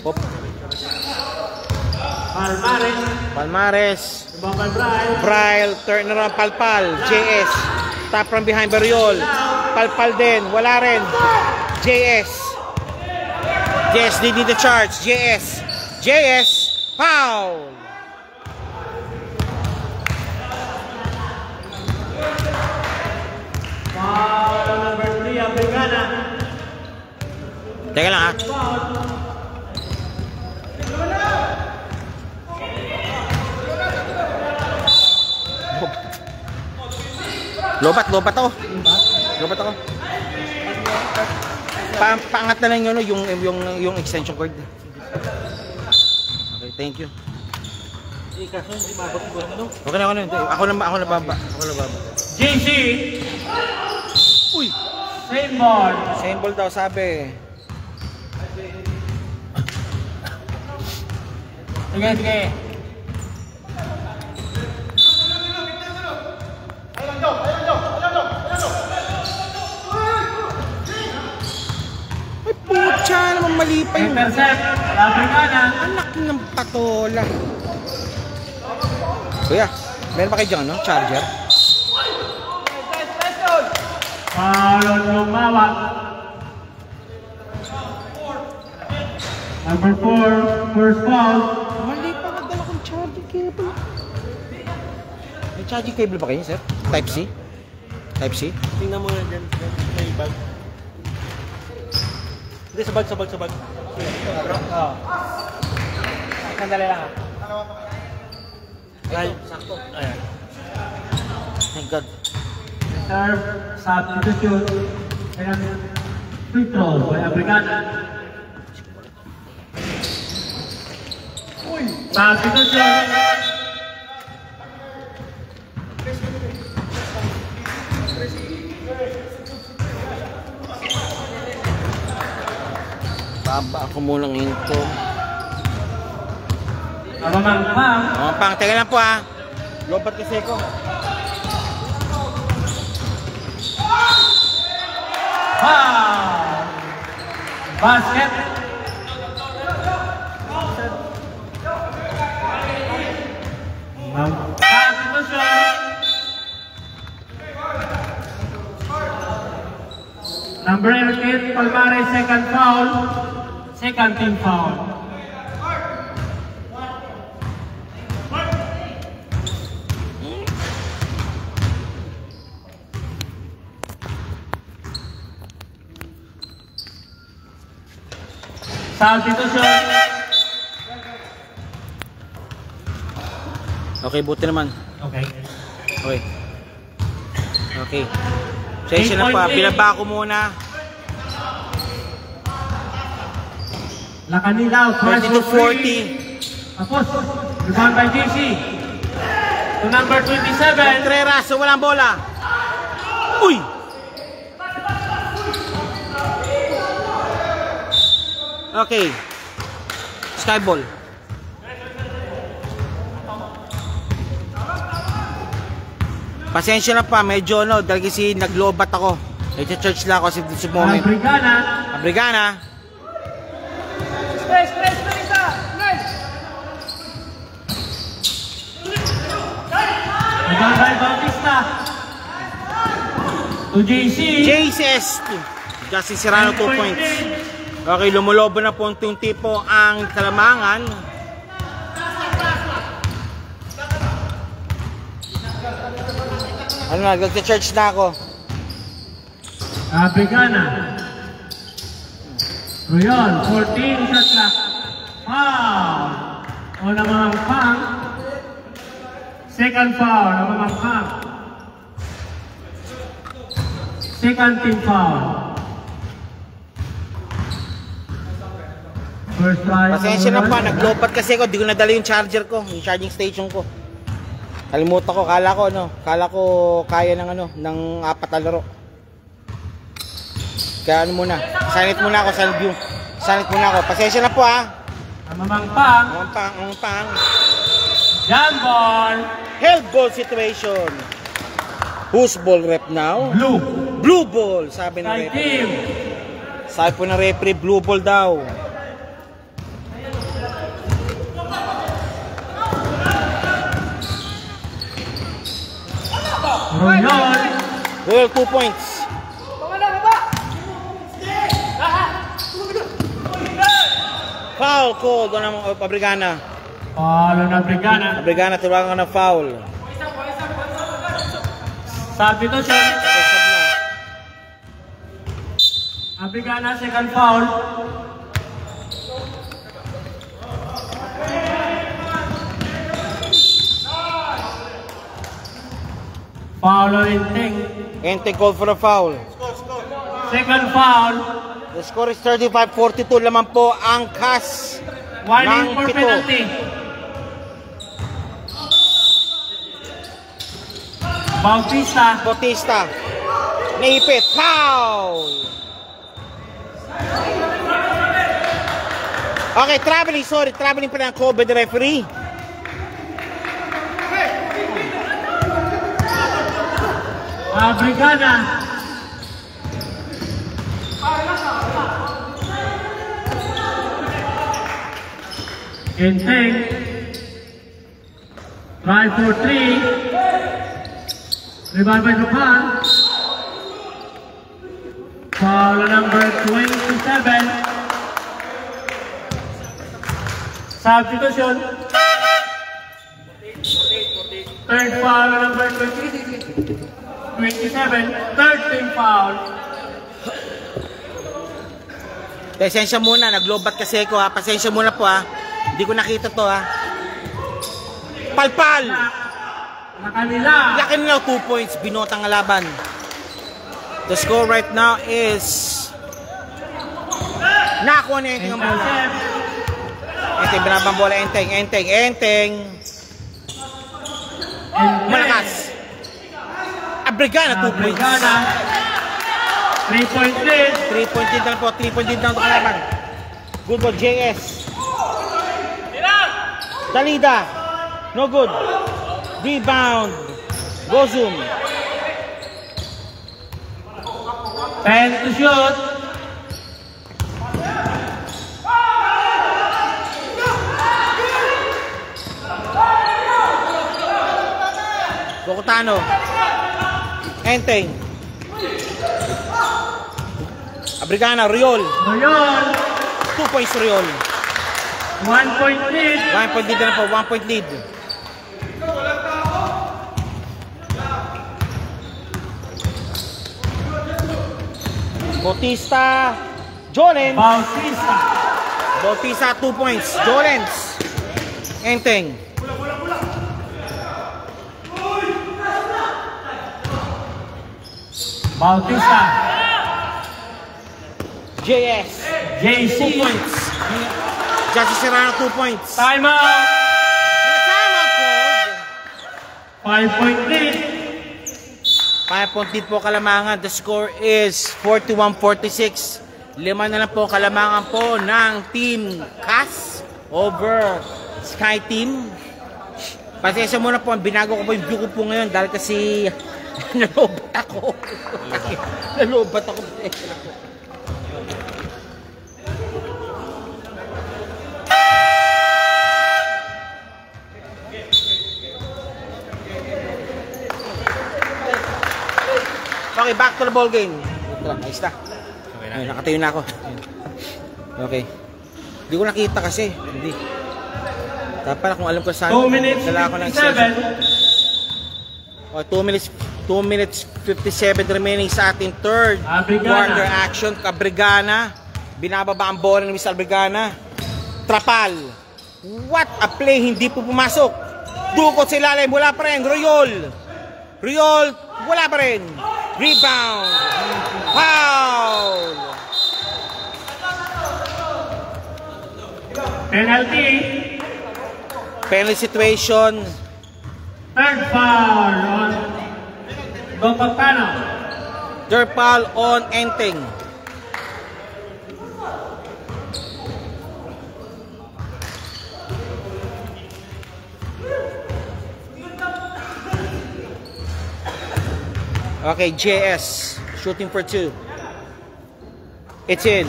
Pop. Palmares. Braille. Turn around. Palpal. JS. Tap from behind Bariol. Palpal din. Wala rin. JS. JS did need the charge. JS. Foul. Foul number 3, Abregana. Teka lang ha. Lobat ako. Paangat na lang yun, yung extension cord. Okay, thank you. Okay na, ako na baba. JC. Uy! Same ball. Same ball daw sabi. Sige. Ay, putya naman mali pa yun. Intercept. Africana. Anak ng patola. Kuya, meron pa kayo dyan, no? Charger? Foul lumawak. Number 4, first foul. Mali pa, nagdala kong charging cable. May charging cable ba kayo, sir? Type C? Type C? Tingnan mo na dyan. May bag. Hindi, sa bag. Oh. Sandali lang. Ay, sakto. Ayan. Thank God. Serve, substitution, and free throw by Africana. Substitution. Baba ako munang hinto. Mamangpang. Pang, teka lang po ha. Lobat kasi ko. Foul. Basket. Substitution. Number 18, Palmares, second foul. Second team foul. Substitution. Okay, buti naman. Okay. Okay. Session na pa. 8.8. Pinaba ko muna. Lakanilaw, 30-40. Tapos, rebound by JC. To number 27. Contreras, so walang bola. Uy! Okay. Skyball. Pasensya na pa, medyo dahil kasi naglobat ako. Nag-church lang ako sa moment. Abrigana. Rebound by Bautista. To JC. JCS. Justin Serrano 2 points. Okay, lumulobo na po yung tipo ang Kalamangan. Ano na, nag-church na ako. Africana. Royon, 14 shot clock. Foul. O namamangpang. Second foul, namamangpang. Second team foul. First try. Pasensya na pa, naglobat kasi ako, di ko nadala yung charger ko, yung charging station ko. Kalimutan ko, kala ko kaya ng ng 4 na laro. Kaya muna, sanit muna ako, pasensya na po ha. Namamangpang. Jump ball. Held ball situation. Whose ball rep now? Blue. Blue ball, sabi ng Side referee. team. Sabi po ng referee, blue ball daw. Royon. Well, 2 points. Foul called on Abrigana. Foul on Africana. Abrigana, tulangan ng foul. Substitution. Africana, second foul. Foul on Inteng. Enteng called for a foul. Second foul. The score is 35-42 lamang po ang CAS Warning ng for 7. penalty. Bautista. Bautista. Naipit. Foul! Okay, traveling. Sorry, traveling pa ng cover the referee. Brigana. Enteng. Try for 3. Rebound by Japan. Foul number 27. Substitution. Third foul number 27. Third team foul. Pasensya muna, naglobat kasi ako ha. Pasensya muna po ha. Hindi ko nakita to ha. Palpal! Na kanila. Laki nila 2 points, binotang ang laban. The score right now is nakakuha na Enteng ang bola. Enteng, binabang bola, Enteng. Malakas. Abrigana, 2 points. 3-point lead. 3-point lead lang po, 3-point lead lang ito kalaban. Good ball, JS. Dalida. No good. Rebound. Gozum. 10 to shoot. Bocotano. Enteng. Abrigana, Riol. 2 points Riol. 1 point lead. 1 point lead na po, 1 point lead. Bautista. Jolens. Bautista, 2 points. Jolens. Enteng. Bautista. JS. JC. 2 points. Jesse Serrano, 2 points. Time out. Time out called. 5-point lead. 5-point lead po Kalamangan. The score is 41-46. 5 na lang po Kalamangan po ng Team CAS over Sky Team. Pasensya muna po, binago ko po yung view ko po ngayon dahil kasi nalobat ako. Nalobat ako. Okay, back to the ball game. Ayos na. Ay, nakatayo na ako. Okay. Hindi ko nakita kasi. Hindi. Dapat kung alam ko saan. 2 minutes dala ako ng 57. Oh, 2 minutes 57 remaining sa ating third quarter action. Abrigana. Binababa ang bola ni Miss Abrigana. Trapal. What a play. Hindi po pumasok. Dukot sa ilalim. Wala pa rin. Riol. Wala pa rin. Rebound. Foul. Penalty situation. Third foul on Bocotano. Third foul on Enteng. Okay, JS shooting for 2. It's in.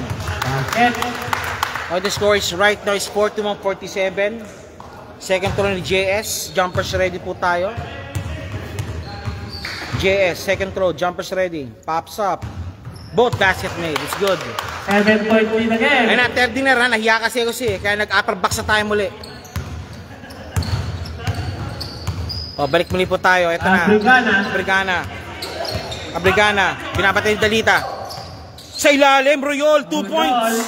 The score is right now is 41-47. Second throw ni JS. Jumpers ready po tayo. JS, second throw. Jumpers ready. Pops up. Both basket made. It's good. 7-point lead again. Ayun na, third dinner ha. Nahiya kasi ako kaya nag-upper box na tayo muli. O, balik muli po tayo. Ito na. Abrigana. Binapatay ni Dalita. Sa ilalim, Riol, 2 points.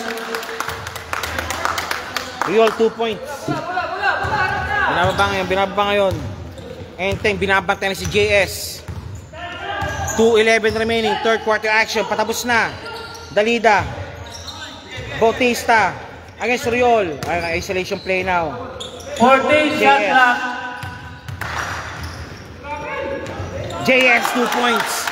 Riol, 2 points. Binababa ngayon. Enteng, binabantay na si JS. 2:11 remaining, third quarter action. Patapos na. Dalida. Bautista. Against Riol. Isolation play now. 14 shot clock. JS 2 points.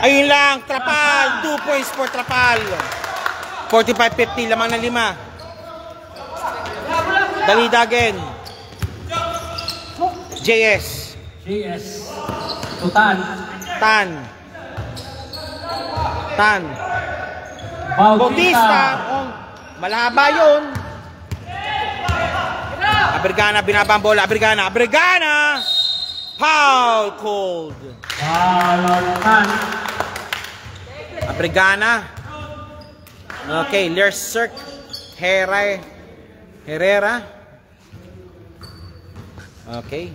Ayun lang, Trapal, 2 points for Trapal. 45-50, lamang na 5. Dalida again. JS. Tutan. Tan. Bautista. Oh, malaba yun. Abrigana, binaba ang bola. Abrigana. Foul cold. Abrigana. Okay, Lercirk. Herrera. Okay,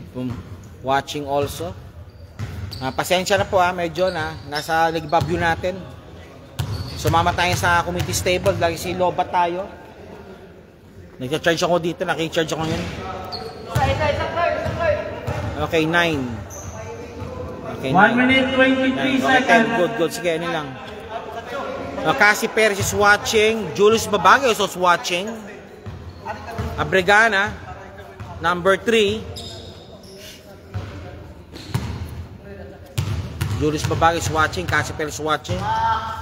watching also. Pasensya na po medyo nasa ligbab view natin. Sumama tayo sa committee stable, lagi si Lobat tayo. Nag-charge ako dito, naki-charge ako yun. Okay, 9. Okay, 1 minute 23 seconds. Good. Sige, ano lang. Cassie Perez is watching. Julius Babagay is also watching. Abrigana, number 3. Julius Babagay is watching. Cassie Perez is watching.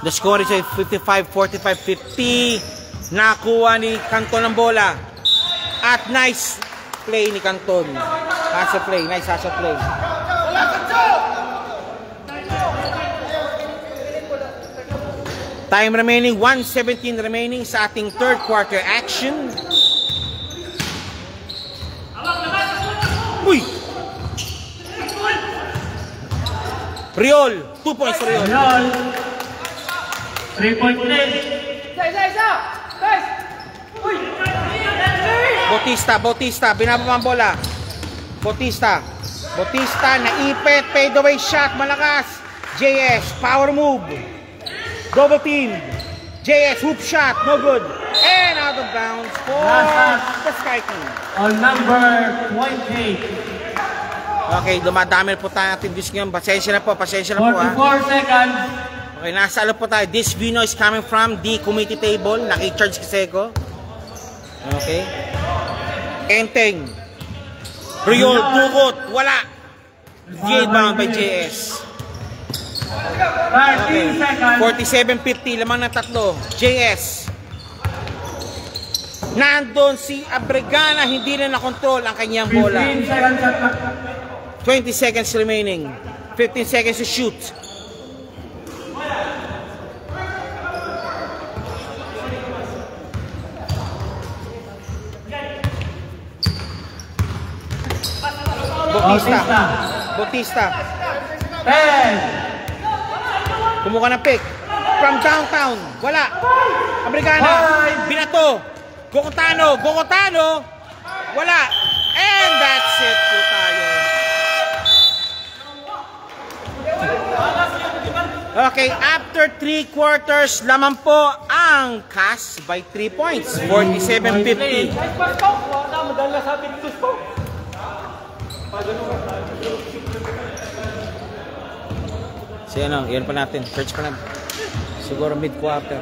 The score is 55, 45, 50. Nakuha ni Canton ang bola. At nice play ni Canton. Hustle play. Nice hustle play. Time remaining, 1:17 remaining sa ating third quarter action. Uy! Riol, 2 points for Riol. 3-point play. Bautista, binababa ang bola. Bautista, naipit, fade away shot, malakas. JS, power move. Double team. JS, hoop shot, no good. And out of bounds for the Sky King. On number 28. Okay, dumadami po tayo ating disc ngayon. Pasensya na po 44 ha. seconds. Okay, nasa ano po tayo. This vino is coming from the committee table. Naki-charge kasi ko. Okay. Enteng. Riol, Dugot, wala. Jade bound by JS. 13 seconds. 47-50, lamang ng 3. JS. Nandun si Abrigana, hindi na nakontrol ang kanyang bola. 15 seconds at 20 seconds remaining. 15 seconds to shoot. Bautista. 10. Kumuha ng pick. From downtown. Wala. Abrigana. Binato. Gokotano. Wala. And that's it po tayo. Okay, after 3 quarters, lamang po ang Cas by 3 points. 47-50. So yan pa natin. Search pa natin. Siguro mid-quarter.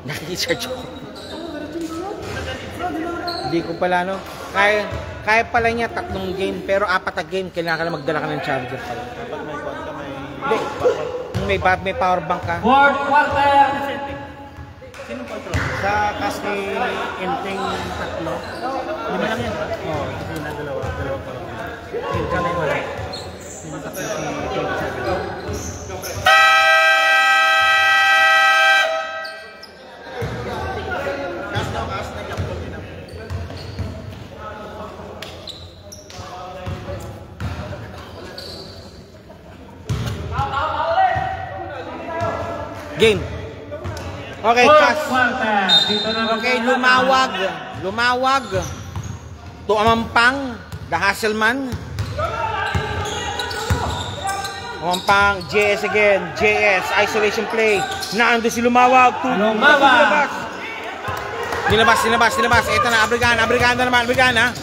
Naki-search ko. Hindi ko pala kaya pala niya 3 game, pero 4 na game kailangan ka magdala ka ng charger pala. May power bank ka. Fourth quarter. Sa kas ni Enteng 3. 5 lang yan. Oo, kasi na dalawa pa lang. Yung kamay wala. Yung tatlo si Game. Okay, Cas. Okay, lumawag. Tuamampang, the Hasselman. Tuamampang, JS again. JS, isolation play. Naando si Lumawag. Nilabas. Ito na, Abrigana naman. Abrigana,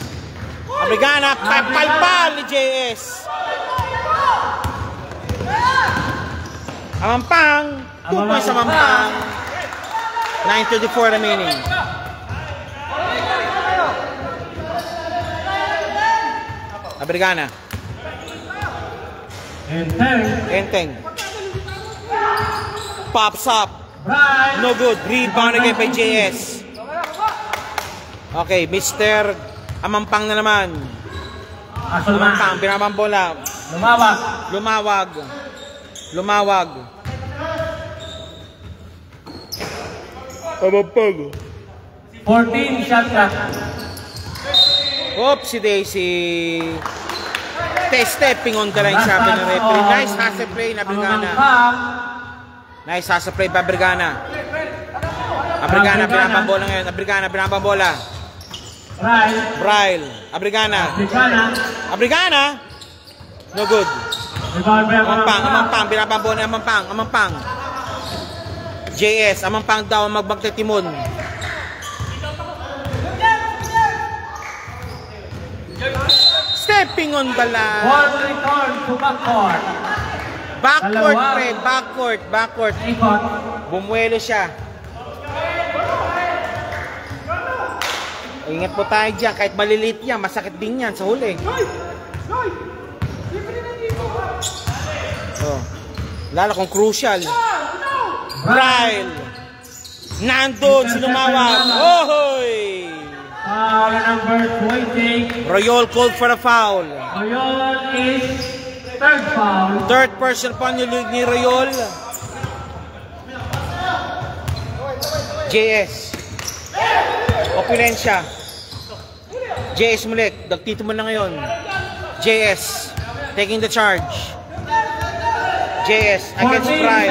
palpal ni JS. Amampang, 2 points sa Amampang. 9:34 remaining. Abrigana. Enteng. Pops up. No good. Rebound again by JS. Okay, Mr. Amampang na naman. Amampang, pinamang bola. Lumawag. Amampang. 14 shot clock. Oops, si Daisy. Stepping on the line, sabi ng referee. Nice hustle play na Abrigana. Nice hustle play by Abrigana. Abrigana, pinapang bola ngayon. Abrigana, pinapang bola. Bryle. Abrigana. No good. Amampang, pinapang bola. Amampang. JS, Amampang daw magmagtitimon. Stepping on the line. One return to backcourt. Backcourt. Bumuelo siya. Ingat po tayo dyan. Kahit maliliit yan, masakit din yan sa huli. Oh. Lalo kung crucial. Bryle. Nandun, sinumawag. Ohoy! Foul number 20. Royol called for a foul. Royol is third foul. Third person pa ni Royol. JS. Opulensya. JS mulit. Dagtito mo na ngayon. JS. Taking the charge. JS against Bryle.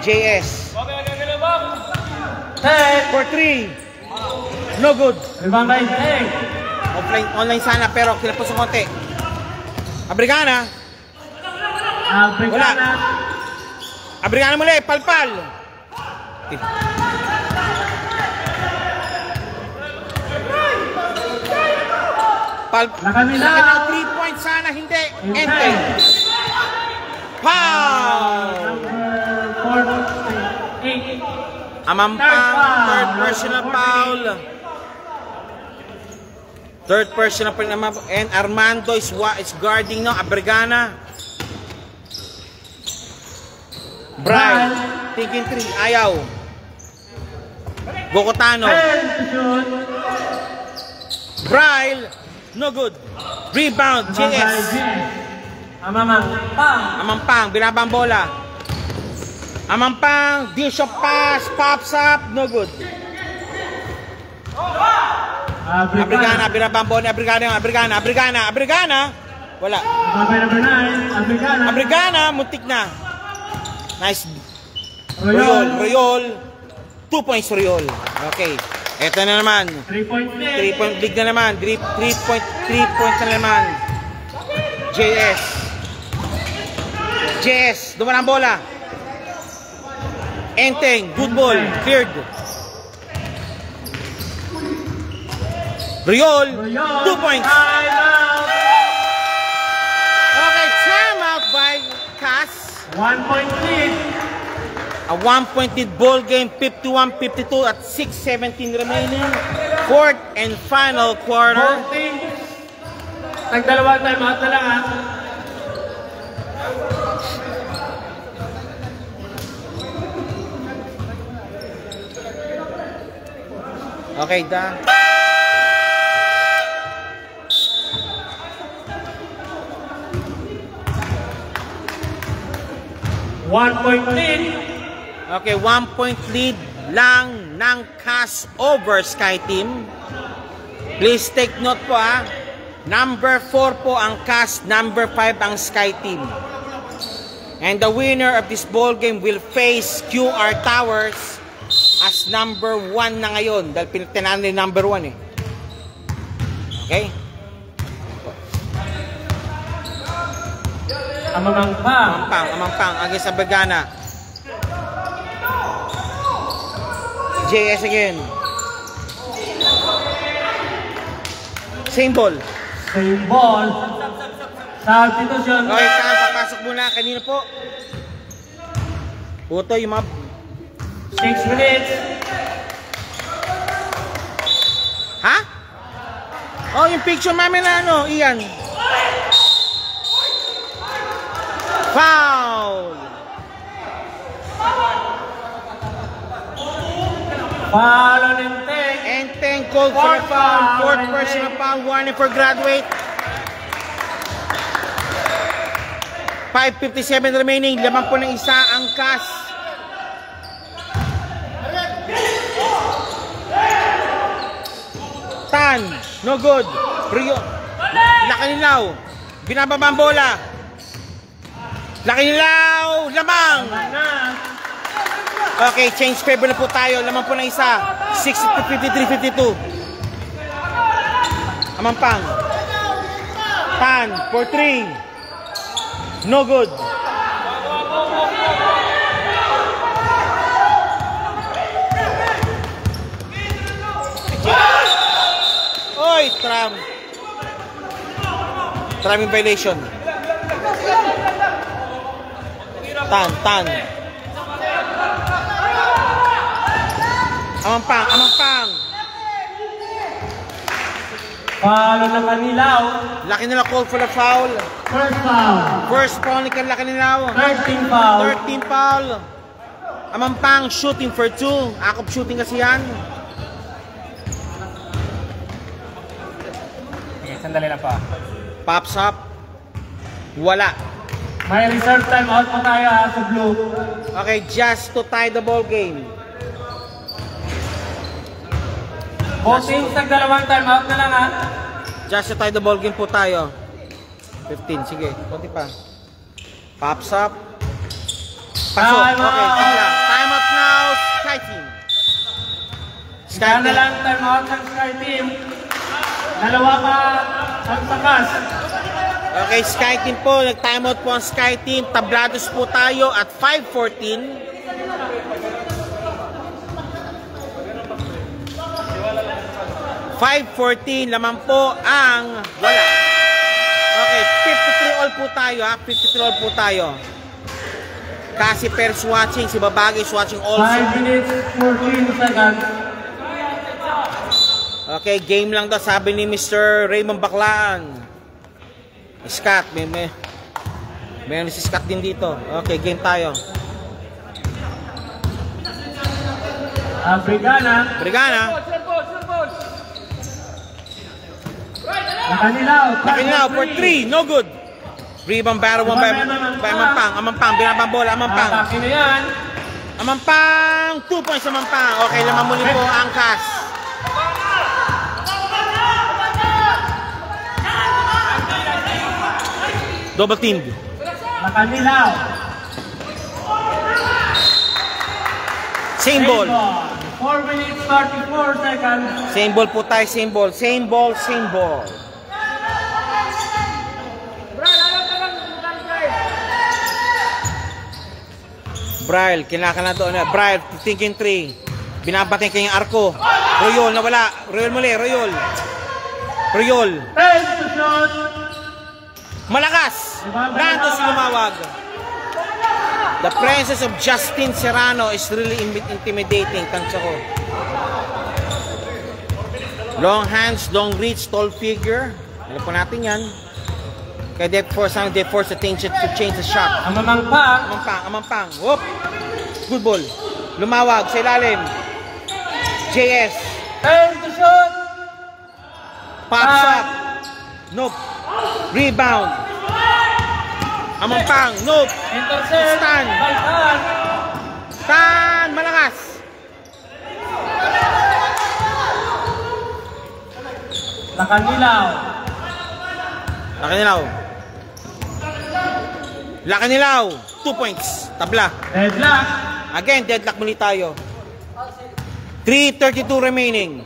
JS. For 3. No good. Online sana pero kinapos ng konti. Abrigana. Wala. Abrigana muli. Palpal. Nakamila. 3 points sana. Hindi. Ente. Foul. Amampang. Third personal foul. Third personal foul. And Armando is guarding now. Abrigana. Bryle. Thinking 3. Ayaw. Bocotano. Bryle. No good. Rebound. JS. Amampang. Binabang bola. Amampang. Dish of pass. Pops up. No good. Abrigana. Binabang bola. Abrigana. Wala. Abrigana. Muntik na. Nice. Royol. 2 points Royol. Okay. Eto na naman. 3 point league na naman. 3 points na naman. JS. Duman ang bola. Enteng. Good ball. Cleared. Royol. 2 points. Okay. Time out by Cass. 1 point lead. A 1-point lead ball game, 51-52 at 6:17 remaining. Fourth and final quarter. Nagdalawa time out na lang ha. Okay, da. One point lead. Okay, 1-point lead lang ng Cass over Sky Team. Please take note po ha. Number 4 po ang Cass, number 5 ang Sky Team. And the winner of this ball game will face QR Towers as number 1 na ngayon. Dahil pinagtinahan nila number 1 eh. Okay? Amampang against Abrigana. JS again. Same ball. Substitution. Okay, saan? Papasok muna. Kanina po. Puto yung mga... 6 minutes. Ha? Oh, yung picture namin na ano, Ian. Foul! Foul on Enteng. Enteng called for a foul. Fourth personal foul. Warning for graduate. 5:57 remaining. Laman po ng isa ang CAS. Tan. No good. Rio. Lakanilaw. Binababa ang bola. Lakanilaw. Lamang. Okay, change favor na po tayo. Laman po ng isa. 60-53-52. Amampang. Tan for 3. No good. Oy, Tramming violation. Tan. Amampang. Foul on Lakanilaw. Lakanilaw call for the foul. First foul ni Lakanilaw. 13 foul. 13 foul. Amampang shooting for 2. Akop shooting kasi yan. Okay, sandali na pa. Pops up. Wala. May reserve time out pa tayo sa blue. Okay, just to tie the ball game. Voting sa dalawang time out na lang ha. Just to tie the ball game po tayo. 15, sige. Kunti pa. Pops up. Pasok. Time out. Okay, sige lang. Time out now. Sky team. Kaya na lang time out ng Sky Team. Dalawa pa ang takas. Okay, Sky Team po. Nag-time out po ang Sky Team. Tablados po tayo at 5:14. Laman po ang wala. Okay, 53 all po tayo ha. 53 all po tayo. Kasi Pers watching, si Babagi is watching also. 5 minutes, 14 seconds. Okay, game lang daw sabi ni Mr. Raymond Baclaan. Scott, may si Scott din dito. Okay, game tayo. Brigana. Lakanilaw for 3, no good. Rebound battle 1 by Amampang. Binabang bola, Amampang. Amampang, 2 points Amampang. Okay, laman muli po ang CAS. Double team. Lakanilaw. Same ball. 4 minutes, 34 seconds. Same ball po tayo, same ball. Brian, kinakala doon na. Brian, thinking 3. Binabating kanyang arko. Royol, nawala. Royol muli, Royol. Malakas! Nandos lumawag. The presence of Justin Serrano is really intimidating. Tansya ko. Long hands, long reach, tall figure. Alam po natin yan. Kaya they force to change the shot. Amampang. Whoop! Good ball. Lumawag sa ilalim. JS. Pops up. Nope. Rebound. Amampang. Nope. Stan. Malakas. Lakanilaw. 2 points. Tabla. Deadlock. Again, deadlock muli tayo. 3:32 remaining.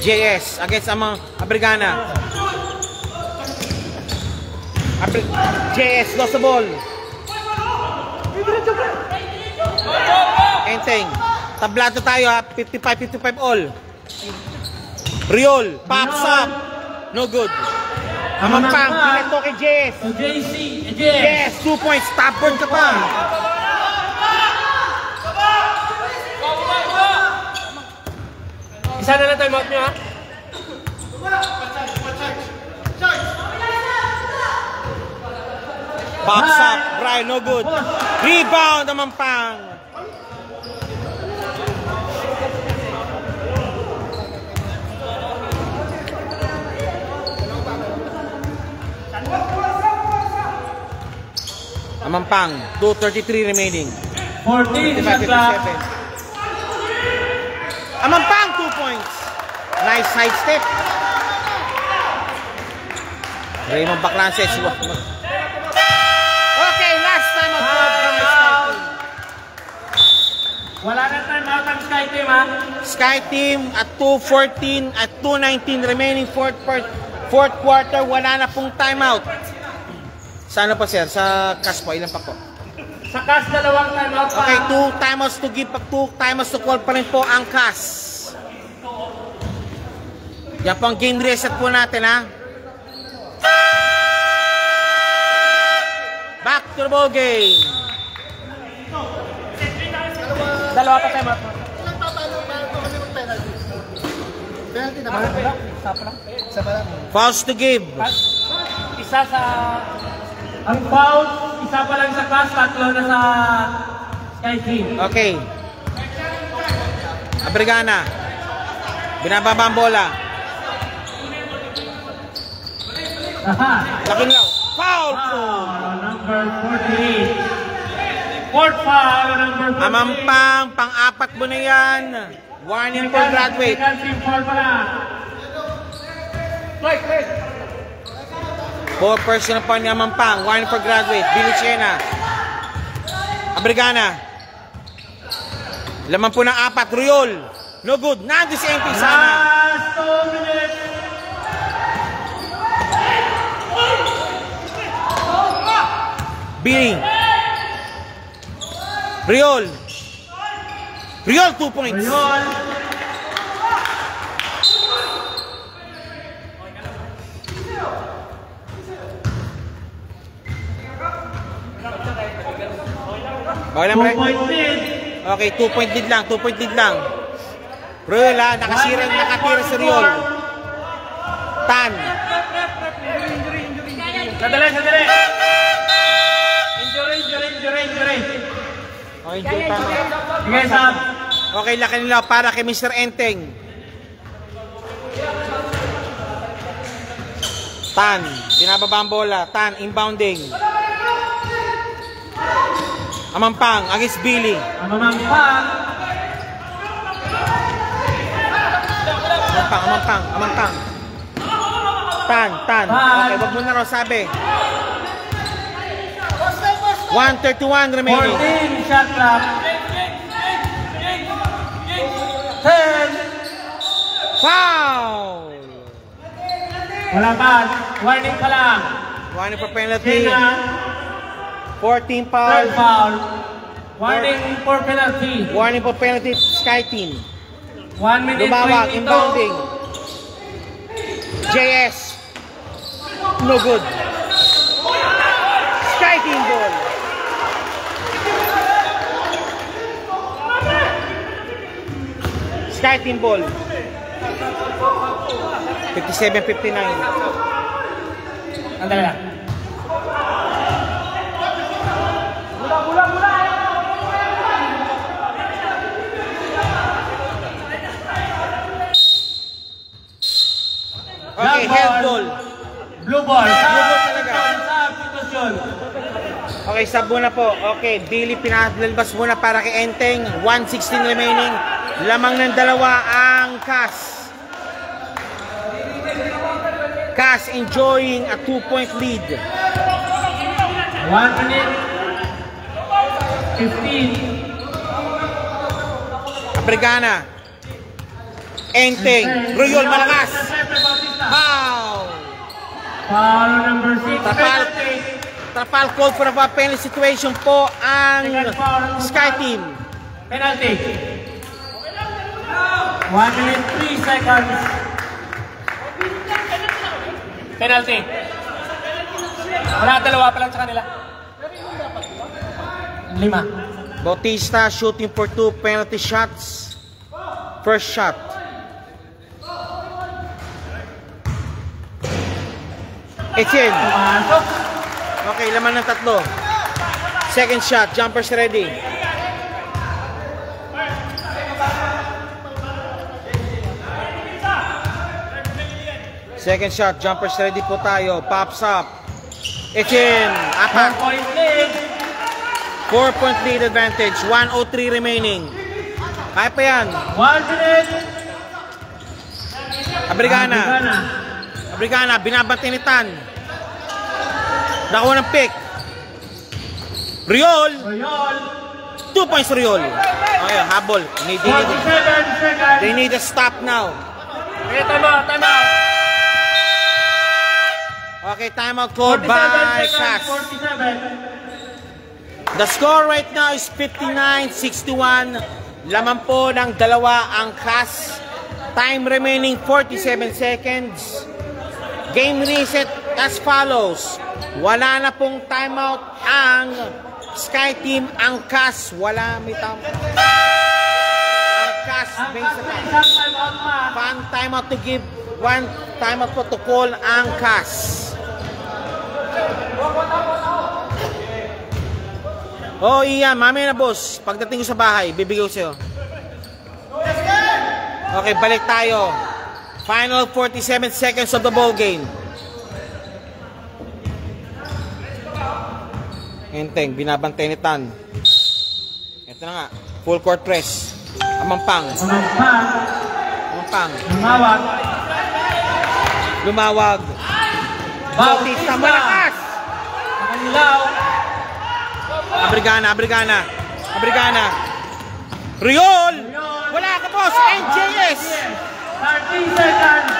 JS against amang Abrigana. JS lost the ball. Enteng. Tablato tayo ha. 55 all. Riol. Pops up. No good. Amampang. Pineto kay JS. Yes. 2 points. Stopboard ka pa. Isa na lang time out nyo ha. Box up, Brian, no good. Rebound naman pang. Amampang, 2:33 remaining. 14 shot clock. Amampang, 2 points. Nice side step. Raymond Baclances. Okay, last time out for Sky Team. Wala na time out ang Sky Team ha. Sky Team at 2:14 at 2:19 remaining fourth quarter. Wala na pong timeout. Sana po sir, sa cash po, ilan pa po? Sa cash, dalawang time out pa. Okay, 2 timeouts to give, 2 timeouts to call pa rin po ang cash. Yan po ang game reset po natin ha. Back to the ball game. Dalawa pa time out. Fouls to give. Isa sa... Ang foul, isa pa lang sa class, tatlo na sa Sky Team. Okay. Abrigana. Binababa ang bola. Aha. Laking law. Foul po. Number 48. Fourth foul, number 48. Amampang, pang-apat mo na yan. Warning for graduate. Second team foul pala. Play. 4 personal pa ni Amampang. Warning for graduate. Billy Chena. Abrigana. Laman po ng 4. Riol. No good. Nandun si MP sana. Last 2 minutes. Billy. Riol. Riol 2 points. Ayun. Okay lang, 2 pre. point lead. Okay, 2 point lead lang. 2 point lead lang. Riol ha. Nakatira si Riol. Tan. Sadali. Injury. Okay, Tan. Sige, Sam. Okay, laki nila para kay Mr. Enteng. Tan. Binababa ang bola. Tan, inbounding. Amampang, against Billy. Amampang. Amampang. Tan. Okay, wag mo na raw sabi. 1:31 remaining. 14 shot clock. 10. Foul! Wala pa. Warning pa lang. Warning for penalty. 14 Third foul. foul. Warning for penalty. Warning for penalty, Sky Team. 1 minute Lumawag, 22. inbounding. JS. No good. Sky Team ball. Sky Team ball. 57-59. Andali lang. Okay, head ball. Blue ball. Blue ball talaga. Substitution. Okay, sub muna po. Okay, Billy pinalalabas muna para kay Enteng. 1:16 remaining. Lamang ng dalawa ang Cass. Cass enjoying a 2-point lead. 1 minute 15. Abrigana. Enteng. Royol malakas. Foul. Foul number 6. Trapal called for a penalty situation po ang Sky Team. Penalty. 1 minute 3 seconds. Penalty. Wala, dalawa pa lang sa kanila. 5. Bautista shooting for 2 penalty shots. First shot. It's in. Pumasok. Okay, laman ng tatlo. Second shot, jumpers ready. Second shot, jumpers ready po tayo. Pops up. It's in. Apat. 4-point lead. 4-point lead advantage. 1:03 remaining. Kaya pa yan. 1 minute. Abrigana. Abrigana, binabati ni Tan. Nakuha ng pick. Riol. Royal. 2 points Riol. Okay, habol. 47 seconds. They need a stop now. Okay, tama. Okay, timeout called 47 by seconds. Cass. 47. The score right now is 59-61. Laman po ng dalawa ang Cass. Time remaining 47 seconds. Game reset as follows. Wala na pong timeout ang Sky Team. Ang Cass, wala may timeout. Ang Cass, may sa fan timeout to give. One timeout po to call ang Cass. Oh, Ian, mamaya na boss. Pagdating ko sa bahay, bibigay ko sa'yo. Okay, balik tayo. Final 47 seconds of the ball game. Enteng, binabantay ni Tan. Ito na nga, full court press. Amampang. Lumawag. Lumawag. Bautista, malakas! Nakanilaw. Abrigana. Riol! Wala ka boss! NJS! 30 seconds.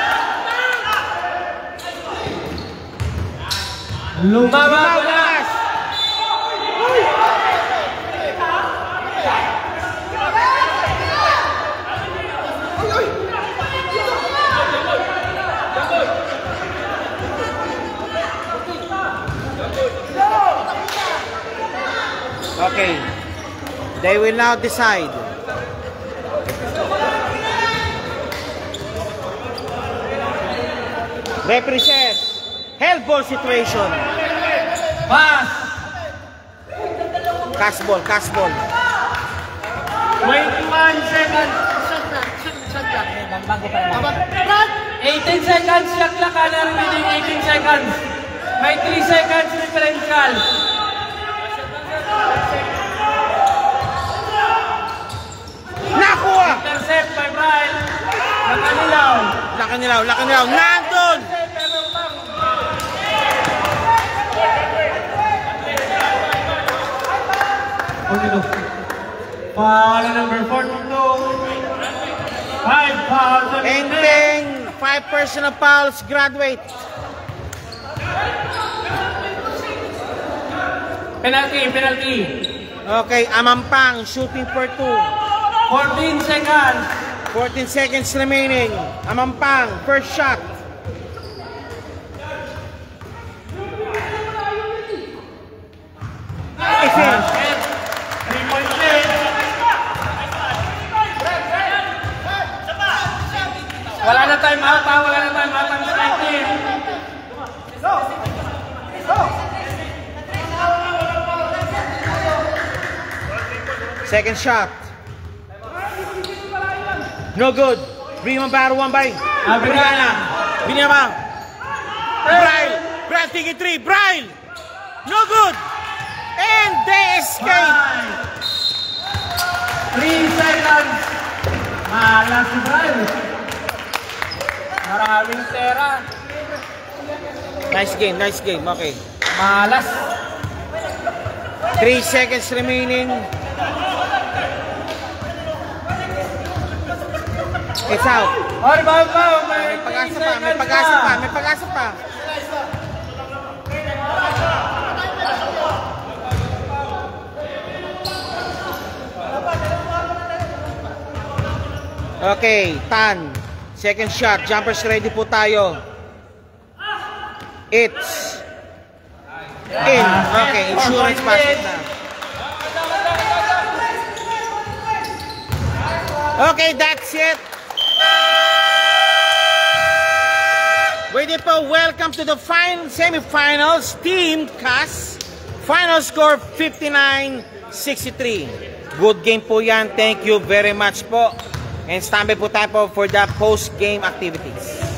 Lumawag. Malakas! Okay. They will now decide. Referee says, hell ball situation. Pass. Cast ball. 21 seconds. 18 seconds. Shot ka na remaining 18 seconds. May 3 seconds differential. Nakuha! Intercept by Brian. Nakanilaw. Lakanilaw. Nandun! Foul number 42. 5 fouls. Enteng, 5 personal fouls, graduate. Penalty. Okay, Amampang, shooting for 2. 14 seconds. 14 seconds remaining. Amampang, first shot. It's in. 3-point lead. Wala na time out ang Sky Team. Second shot. No good. Bring him back 1 by Abrigana. Binaba. Braille thinking 3. Braille. No good. And they escape. 3 seconds. Malas si Brian. Maraming tera. Nice game. Okay. Malas. 3 seconds remaining. It's out. Or ba? May pag-asa pa. Okay, Tan. Second shot. Jumpers ready po tayo. It's in. Okay, insurance passes na. Okay, that's it. Pwede po, welcome to the semifinals, Team CAS. Final score 59-63. Good game po yan. Thank you very much po. And standby po tayo po for the post-game activities.